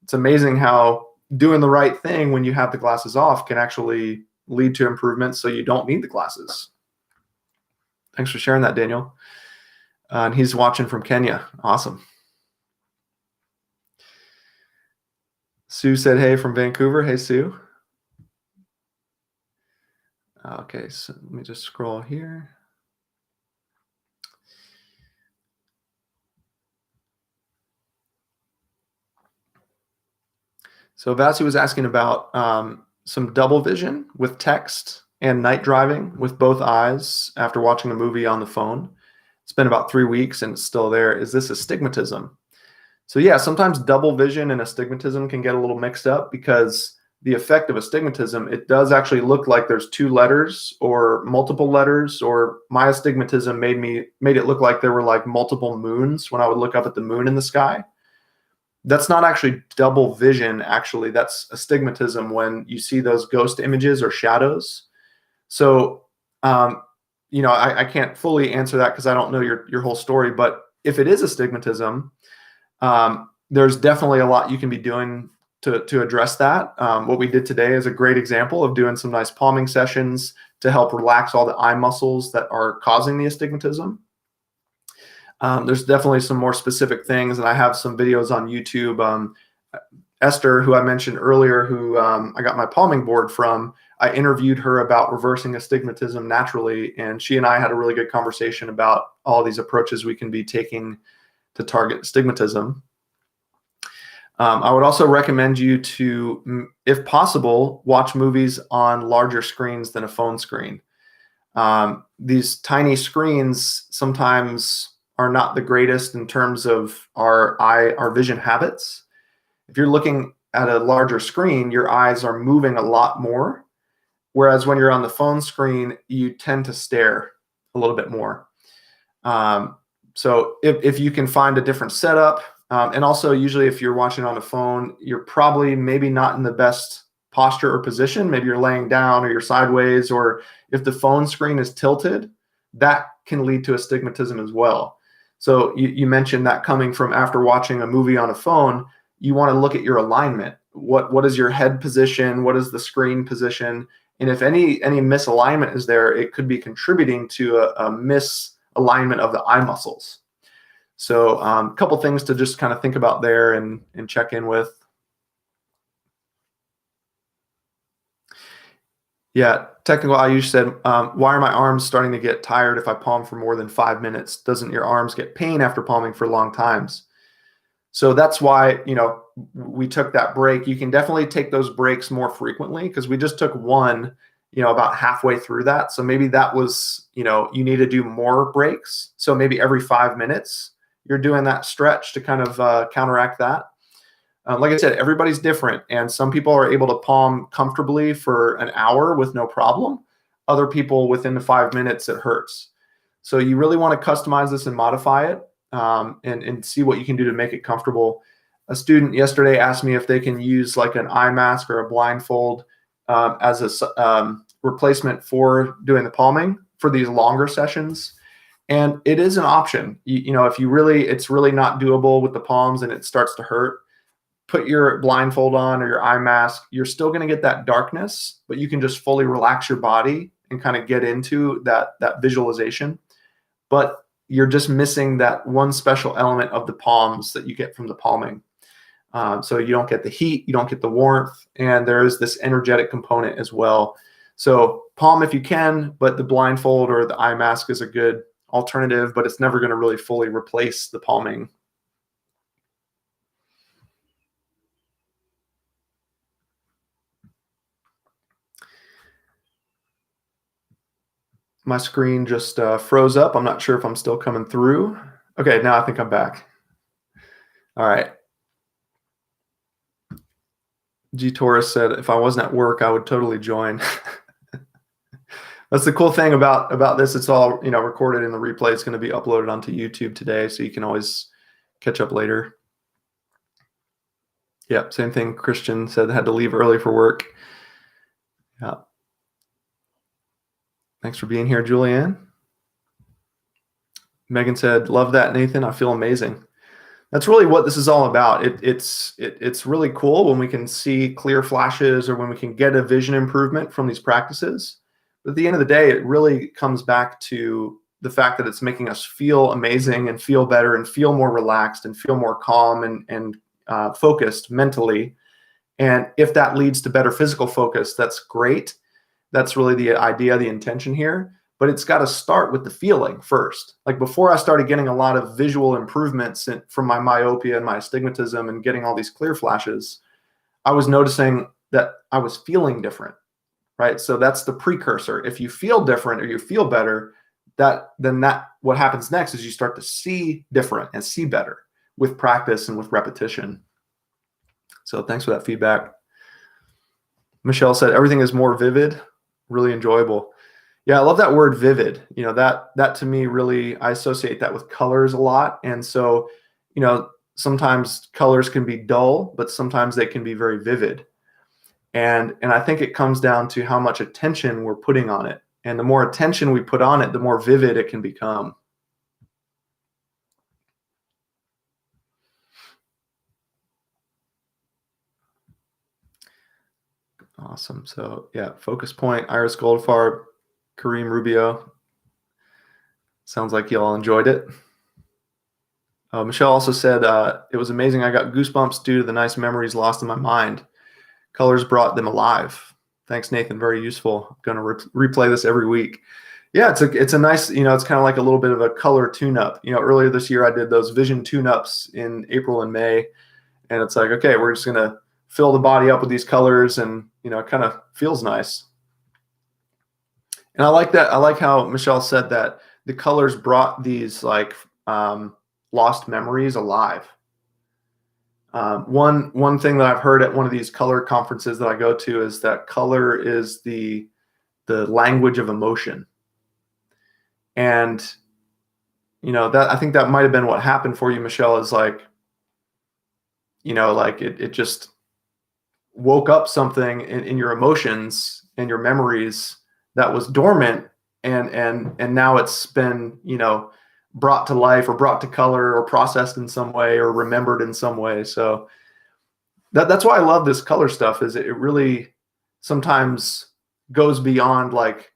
A: it's amazing how doing the right thing when you have the glasses off can actually lead to improvement, so you don't need the glasses. Thanks for sharing that, Daniel. And he's watching from Kenya. Awesome. Sue said, hey, from Vancouver. Hey, Sue. Okay, so let me just scroll here. So Vasi was asking about some double vision with text and night driving with both eyes after watching a movie on the phone. It's been about 3 weeks and it's still there. Is this astigmatism? So yeah, sometimes double vision and astigmatism can get a little mixed up, because the effect of astigmatism, it does actually look like there's two letters or multiple letters, or my astigmatism made it look like there were like multiple moons when I would look up at the moon in the sky. That's not actually double vision. Actually, that's astigmatism when you see those ghost images or shadows. So, I can't fully answer that because I don't know your whole story. But if it is astigmatism, there's definitely a lot you can be doing to address that. What we did today is a great example of doing some nice palming sessions to help relax all the eye muscles that are causing the astigmatism. There's definitely some more specific things, and I have some videos on YouTube. Esther, who I mentioned earlier, who I got my palming board from, I interviewed her about reversing astigmatism naturally, and she and I had a really good conversation about all these approaches we can be taking to target astigmatism. I would also recommend you to, if possible, watch movies on larger screens than a phone screen. These tiny screens sometimes are not the greatest in terms of our vision habits. If you're looking at a larger screen, your eyes are moving a lot more. Whereas when you're on the phone screen, you tend to stare a little bit more. So if you can find a different setup, and also usually if you're watching on a phone, you're probably maybe not in the best posture or position. Maybe you're laying down or you're sideways, or if the phone screen is tilted, that can lead to astigmatism as well. So you mentioned that coming from after watching a movie on a phone, you want to look at your alignment. What is your head position? What is the screen position? And if any misalignment is there, it could be contributing to a misalignment of the eye muscles. So a couple things to just kind of think about there and check in with. Yeah, Technical Ayush said, why are my arms starting to get tired if I palm for more than 5 minutes? Doesn't your arms get pain after palming for long times? So that's why, we took that break. You can definitely take those breaks more frequently, because we just took one, about halfway through that. So maybe that was, you need to do more breaks. So maybe every 5 minutes, you're doing that stretch to kind of counteract that. Like I said, everybody's different, and some people are able to palm comfortably for an hour with no problem. Other people, within the 5 minutes, it hurts. So you really want to customize this and modify it, and see what you can do to make it comfortable. A student yesterday asked me if they can use like an eye mask or a blindfold as a replacement for doing the palming for these longer sessions. And it is an option. If it's really not doable with the palms and it starts to hurt, put your blindfold on or your eye mask. You're still going to get that darkness, but you can just fully relax your body and kind of get into that visualization. But you're just missing that one special element of the palms that you get from the palming. So you don't get the heat, you don't get the warmth, and there is this energetic component as well. So palm if you can, but the blindfold or the eye mask is a good alternative, but it's never going to really fully replace the palming. My screen just froze up. I'm not sure if I'm still coming through. Okay, now I think I'm back. All right. G Taurus said, if I wasn't at work, I would totally join. That's the cool thing about this. It's all recorded in the replay. It's going to be uploaded onto YouTube today, so you can always catch up later. Yeah, same thing. Christian said had to leave early for work. Yeah. Thanks for being here, Julianne. Megan said, love that, Nathan. I feel amazing. That's really what this is all about. It's really cool when we can see clear flashes or when we can get a vision improvement from these practices. But at the end of the day, it really comes back to the fact that it's making us feel amazing and feel better and feel more relaxed and feel more calm and focused mentally. And if that leads to better physical focus, that's great. That's really the idea, the intention here. But it's got to start with the feeling first. Like before I started getting a lot of visual improvements from my myopia and my astigmatism and getting all these clear flashes, I was noticing that I was feeling different, right? So that's the precursor. If you feel different or you feel better, what happens next is you start to see different and see better with practice and with repetition. So thanks for that feedback. Michelle said everything is more vivid, really enjoyable. Yeah, I love that word vivid. That to me really, I associate that with colors a lot. And so, sometimes colors can be dull, but sometimes they can be very vivid. And I think it comes down to how much attention we're putting on it. And the more attention we put on it, the more vivid it can become. Awesome. So yeah, Focus Point, Iris Goldfarb, Kareem Rubio. Sounds like you all enjoyed it. Michelle also said, it was amazing. I got goosebumps due to the nice memories lost in my mind. Colors brought them alive. Thanks, Nathan. Very useful. I'm going to replay this every week. Yeah, it's a nice, it's kind of like a little bit of a color tune-up. Earlier this year I did those vision tune-ups in April and May, and it's like, okay, we're just going to fill the body up with these colors, and it kind of feels nice. And I like that. I like how Michelle said that the colors brought these like lost memories alive. One thing that I've heard at one of these color conferences that I go to is that color is the language of emotion. And that I think that might have been what happened for you, Michelle, is like, like it just woke up something in your emotions and your memories that was dormant, and now it's been, brought to life or brought to color or processed in some way or remembered in some way. So that's why I love this color stuff, is it really sometimes goes beyond like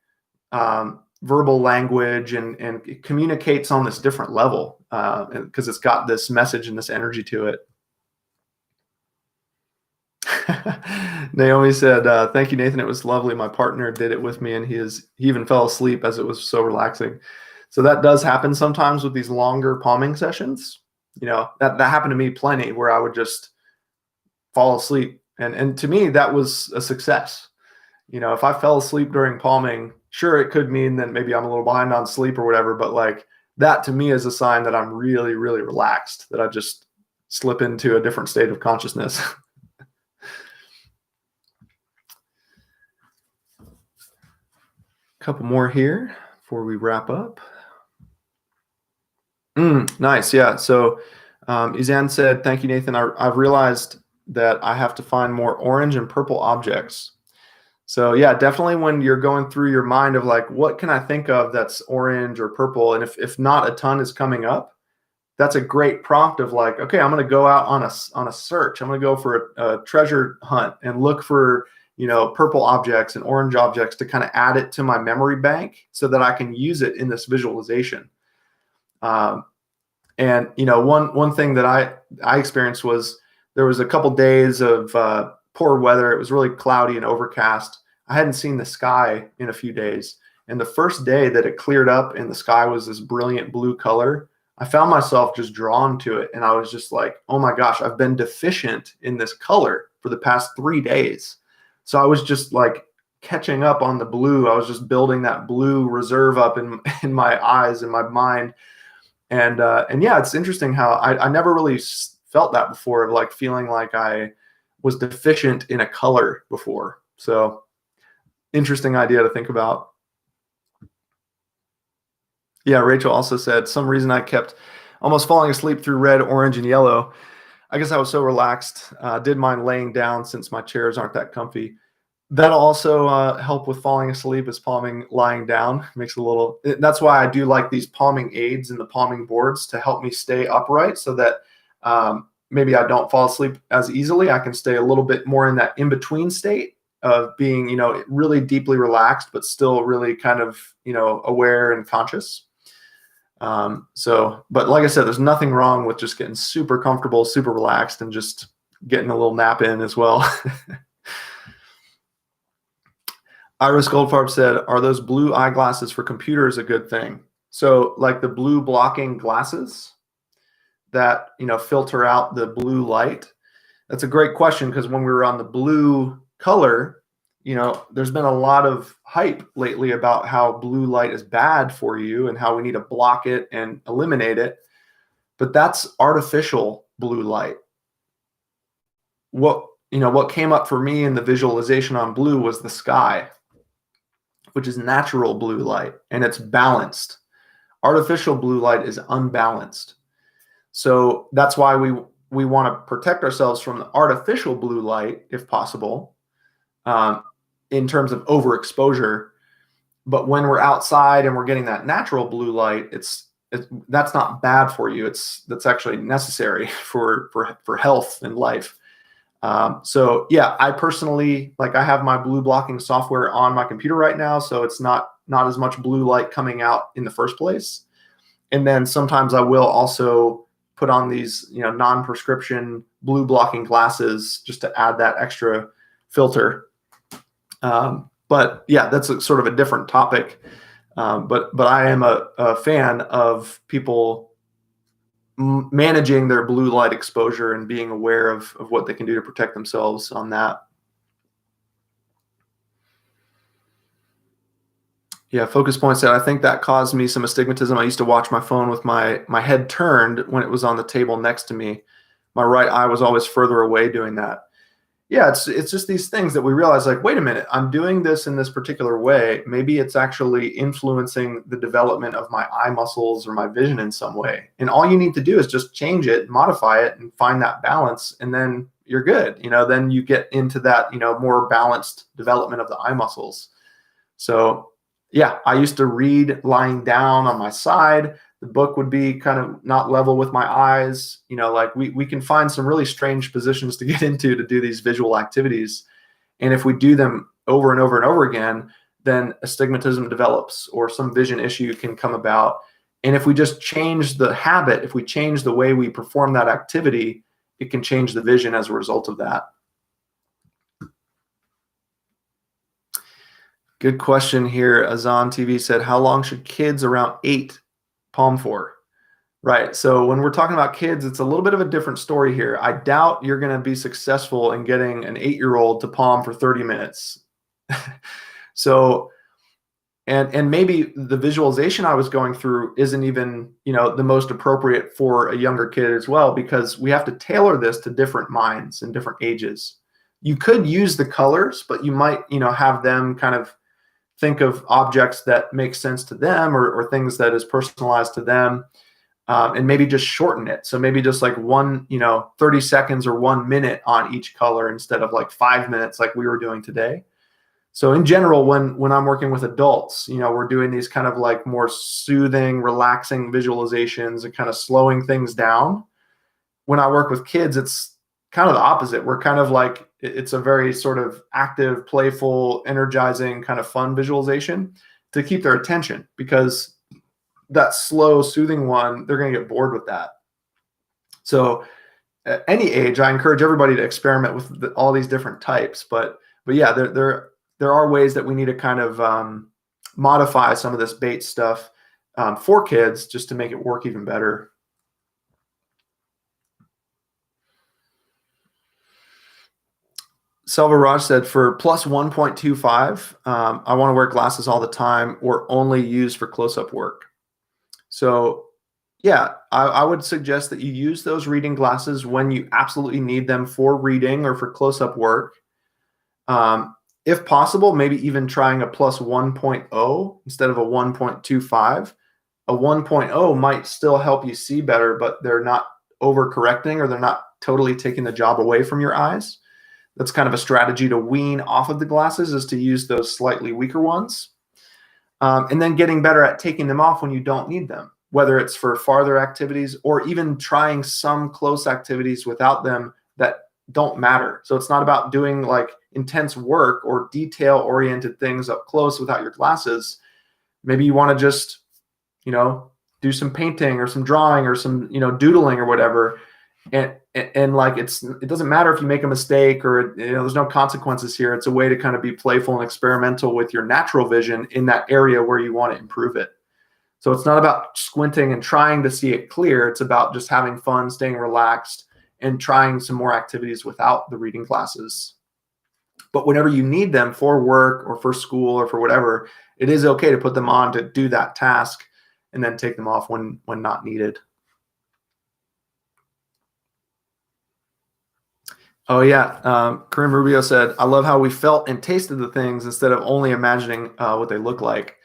A: verbal language, and it communicates on this different level because it's got this message and this energy to it. Naomi said, thank you, Nathan. It was lovely. My partner did it with me, and he even fell asleep as it was so relaxing. So that does happen sometimes with these longer palming sessions. That happened to me plenty, where I would just fall asleep. And to me, that was a success. If I fell asleep during palming, sure, it could mean that maybe I'm a little behind on sleep or whatever, but like that to me is a sign that I'm really, really relaxed, that I just slip into a different state of consciousness. Couple more here before we wrap up. Nice. Yeah. So Izan said, thank you, Nathan. I've realized that I have to find more orange and purple objects. So yeah, definitely when you're going through your mind of like, what can I think of that's orange or purple? And if not a ton is coming up, that's a great prompt of like, okay, I'm going to go out on a search. I'm going to go for a treasure hunt and look for, purple objects and orange objects to kind of add it to my memory bank so that I can use it in this visualization. And one thing that I experienced was there was a couple days of poor weather. It was really cloudy and overcast. I hadn't seen the sky in a few days. And the first day that it cleared up and the sky was this brilliant blue color, I found myself just drawn to it. And I was just like, oh my gosh, I've been deficient in this color for the past 3 days. So I was just like catching up on the blue. I was just building that blue reserve up in my eyes and my mind. And yeah, it's interesting how I never really felt that before, of like feeling like I was deficient in a color before. So interesting idea to think about. Yeah, Rachel also said, some reason I kept almost falling asleep through red, orange, and yellow. I guess I was so relaxed. Did mind laying down since my chairs aren't that comfy. That'll also help with falling asleep, is palming lying down. Makes a little. That's why I do like these palming aids and the palming boards to help me stay upright, so that maybe I don't fall asleep as easily. I can stay a little bit more in that in-between state of being, really deeply relaxed, but still really kind of, aware and conscious. But like I said, there's nothing wrong with just getting super comfortable, super relaxed, and just getting a little nap in as well. Iris Goldfarb said, are those blue eyeglasses for computers a good thing? So like the blue blocking glasses that, filter out the blue light. That's a great question, because when we were on the blue color, there's been a lot of hype lately about how blue light is bad for you and how we need to block it and eliminate it. But that's artificial blue light. What what came up for me in the visualization on blue was the sky, which is natural blue light, and it's balanced. Artificial blue light is unbalanced. So that's why we want to protect ourselves from the artificial blue light, if possible, in terms of overexposure. But when we're outside and we're getting that natural blue light, that's not bad for you. That's actually necessary for health and life. So yeah, I personally, like, I have my blue blocking software on my computer right now, so it's not as much blue light coming out in the first place. And then sometimes I will also put on these, non-prescription blue blocking glasses just to add that extra filter. But yeah, that's sort of a different topic. But I am a fan of people managing their blue light exposure and being aware of what they can do to protect themselves on that. Yeah, Focus Point said, I think that caused me some astigmatism. I used to watch my phone with my head turned when it was on the table next to me. My right eye was always further away doing that. Yeah, it's just these things that we realize, like, wait a minute, I'm doing this in this particular way. Maybe it's actually influencing the development of my eye muscles or my vision in some way. And all you need to do is just change it, modify it, and find that balance, and then you're good. Then you get into that, more balanced development of the eye muscles. So yeah, I used to read lying down on my side. The book would be kind of not level with my eyes. Like we can find some really strange positions to get into to do these visual activities. And if we do them over and over and over again, then astigmatism develops or some vision issue can come about. And if we just change the habit, if we change the way we perform that activity, it can change the vision as a result of that. Good question here. Azan TV said, how long should kids around 8 palm for? Right. So when we're talking about kids, it's a little bit of a different story here. I doubt you're going to be successful in getting an 8-year-old to palm for 30 minutes. So, and maybe the visualization I was going through isn't even, the most appropriate for a younger kid as well, because we have to tailor this to different minds and different ages. You could use the colors, but you might, have them kind of think of objects that make sense to them or things that is personalized to them, and maybe just shorten it. So maybe just like 30 seconds or 1 minute on each color instead of like 5 minutes like we were doing today. So in general, when I'm working with adults, we're doing these kind of like more soothing, relaxing visualizations and kind of slowing things down. When I work with kids, it's kind of the opposite. We're kind of like, it's a very sort of active, playful, energizing, kind of fun visualization to keep their attention, because that slow, soothing one, they're going to get bored with that. So at any age, I encourage everybody to experiment with all these different types. But yeah, there are ways that we need to kind of modify some of this bait stuff for kids just to make it work even better. Selva Raj said, for plus 1.25, I want to wear glasses all the time or only use for close-up work. So yeah, I would suggest that you use those reading glasses when you absolutely need them for reading or for close-up work. If possible, maybe even trying a plus 1.0 instead of a 1.25. A 1.0 might still help you see better, but they're not overcorrecting or they're not totally taking the job away from your eyes. That's kind of a strategy to wean off of the glasses, is to use those slightly weaker ones. And then getting better at taking them off when you don't need them, whether it's for farther activities or even trying some close activities without them that don't matter. So it's not about doing like intense work or detail-oriented things up close without your glasses. Maybe you want to just, do some painting or some drawing or some, doodling or whatever. And like, it doesn't matter if you make a mistake or, there's no consequences here. It's a way to kind of be playful and experimental with your natural vision in that area where you want to improve it. So it's not about squinting and trying to see it clear. It's about just having fun, staying relaxed, and trying some more activities without the reading glasses. But whenever you need them for work or for school or for whatever, it is okay to put them on to do that task and then take them off when not needed. Oh yeah, Kareem Rubio said, "I love how we felt and tasted the things instead of only imagining what they look like."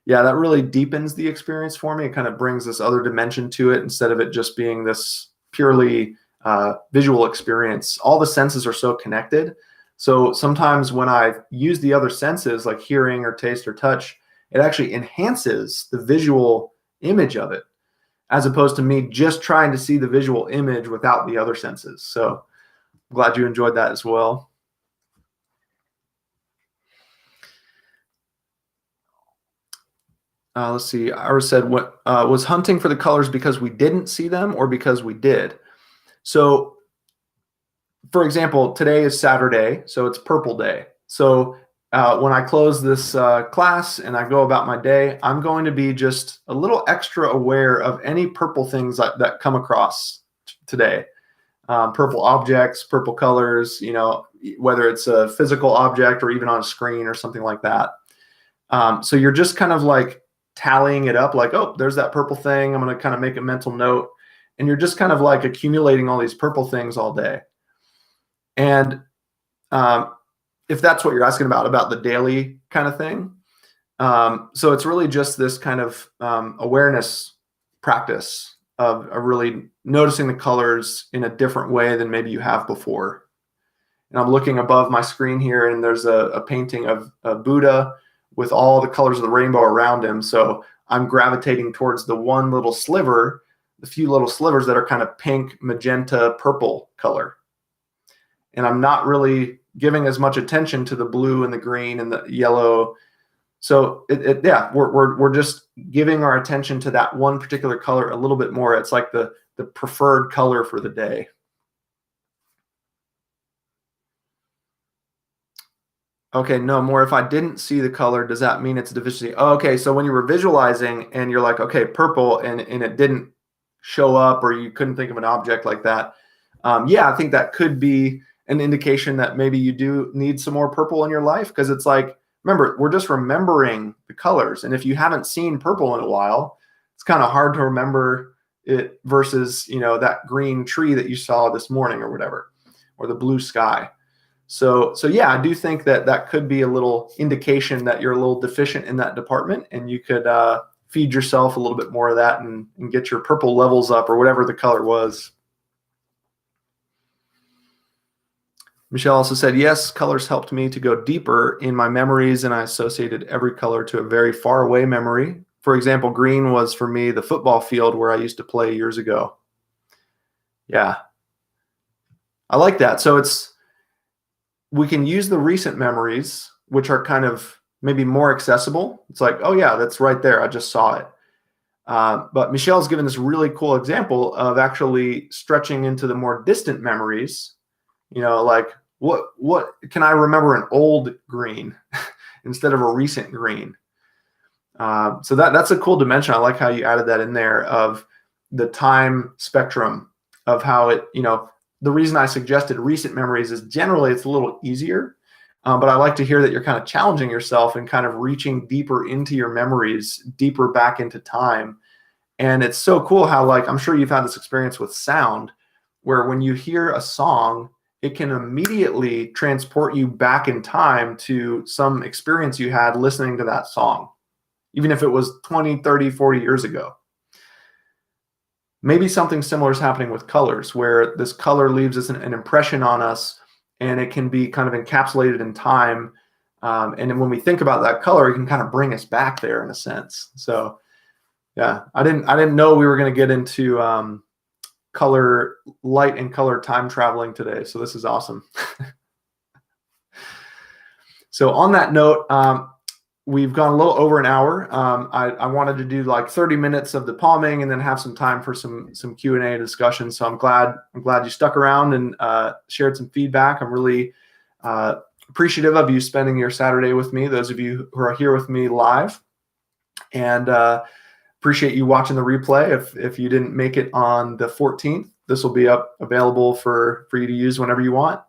A: Yeah, that really deepens the experience for me. It kind of brings this other dimension to it instead of it just being this purely visual experience. All the senses are so connected. So sometimes when I use the other senses, like hearing or taste or touch, it actually enhances the visual image of it, as opposed to me just trying to see the visual image without the other senses. So glad you enjoyed that as well. Let's see. Iris said, "What was hunting for the colors because we didn't see them or because we did?" So, for example, today is Saturday, so it's Purple Day. So, when I close this class and I go about my day, I'm going to be just a little extra aware of any purple things that come across today. Purple objects, purple colors, whether it's a physical object or even on a screen or something like that. So you're just kind of like tallying it up, like, oh, there's that purple thing. I'm going to kind of make a mental note. And you're just kind of like accumulating all these purple things all day. And if that's what you're asking about the daily kind of thing. So it's really just this kind of awareness practice of really noticing the colors in a different way than maybe you have before. And I'm looking above my screen here, and there's a painting of Buddha with all the colors of the rainbow around him. So I'm gravitating towards the one little sliver, the few little slivers that are kind of pink, magenta, purple color. And I'm not really giving as much attention to the blue and the green and the yellow. So we're just giving our attention to that one particular color a little bit more. It's like the preferred color for the day. Okay, no more. If I didn't see the color, does that mean it's a deficiency? Oh, okay, so when you were visualizing and you're like, okay, purple, and it didn't show up, or you couldn't think of an object like that, yeah, I think that could be an indication that maybe you do need some more purple in your life, because it's like, remember, we're just remembering the colors, and if you haven't seen purple in a while, it's kind of hard to remember it versus, that green tree that you saw this morning or whatever, or the blue sky. So yeah, I do think that could be a little indication that you're a little deficient in that department, and you could feed yourself a little bit more of that and get your purple levels up, or whatever the color was. Michelle also said, yes, colors helped me to go deeper in my memories, and I associated every color to a very far away memory. For example, green was for me the football field where I used to play years ago. Yeah, I like that. So we can use the recent memories, which are kind of maybe more accessible. It's like, oh yeah, that's right there. I just saw it. But Michelle's given this really cool example of actually stretching into the more distant memories. Like what can I remember an old green instead of a recent green? So that's a cool dimension. I like how you added that in there, of the time spectrum of how it, the reason I suggested recent memories is generally it's a little easier, but I like to hear that you're kind of challenging yourself and kind of reaching deeper into your memories, deeper back into time. And it's so cool how, like, I'm sure you've had this experience with sound, where when you hear a song, it can immediately transport you back in time to some experience you had listening to that song, even if it was 20, 30, 40 years ago. Maybe something similar is happening with colors, where this color leaves us an impression on us, and it can be kind of encapsulated in time. And then when we think about that color, it can kind of bring us back there in a sense. So yeah, I didn't know we were going to get into color, light and color time traveling today. So this is awesome. So on that note, we've gone a little over an hour. I wanted to do like 30 minutes of the palming and then have some time for some Q&A discussion. So I'm glad you stuck around and shared some feedback. I'm really appreciative of you spending your Saturday with me, those of you who are here with me live, and appreciate you watching the replay. If you didn't make it on the 14th, this will be available for you to use whenever you want.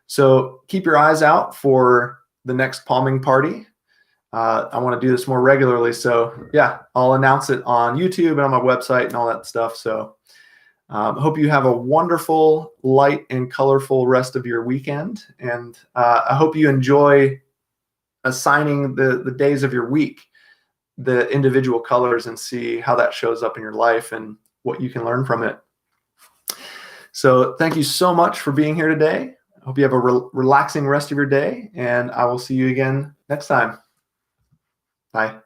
A: So keep your eyes out for the next palming party. I want to do this more regularly. So yeah, I'll announce it on YouTube and on my website and all that stuff. So Hope you have a wonderful, light and colorful rest of your weekend. And I hope you enjoy assigning the days of your week, the individual colors, and see how that shows up in your life and what you can learn from it. So thank you so much for being here today. I hope you have a relaxing rest of your day, and I will see you again next time. Bye.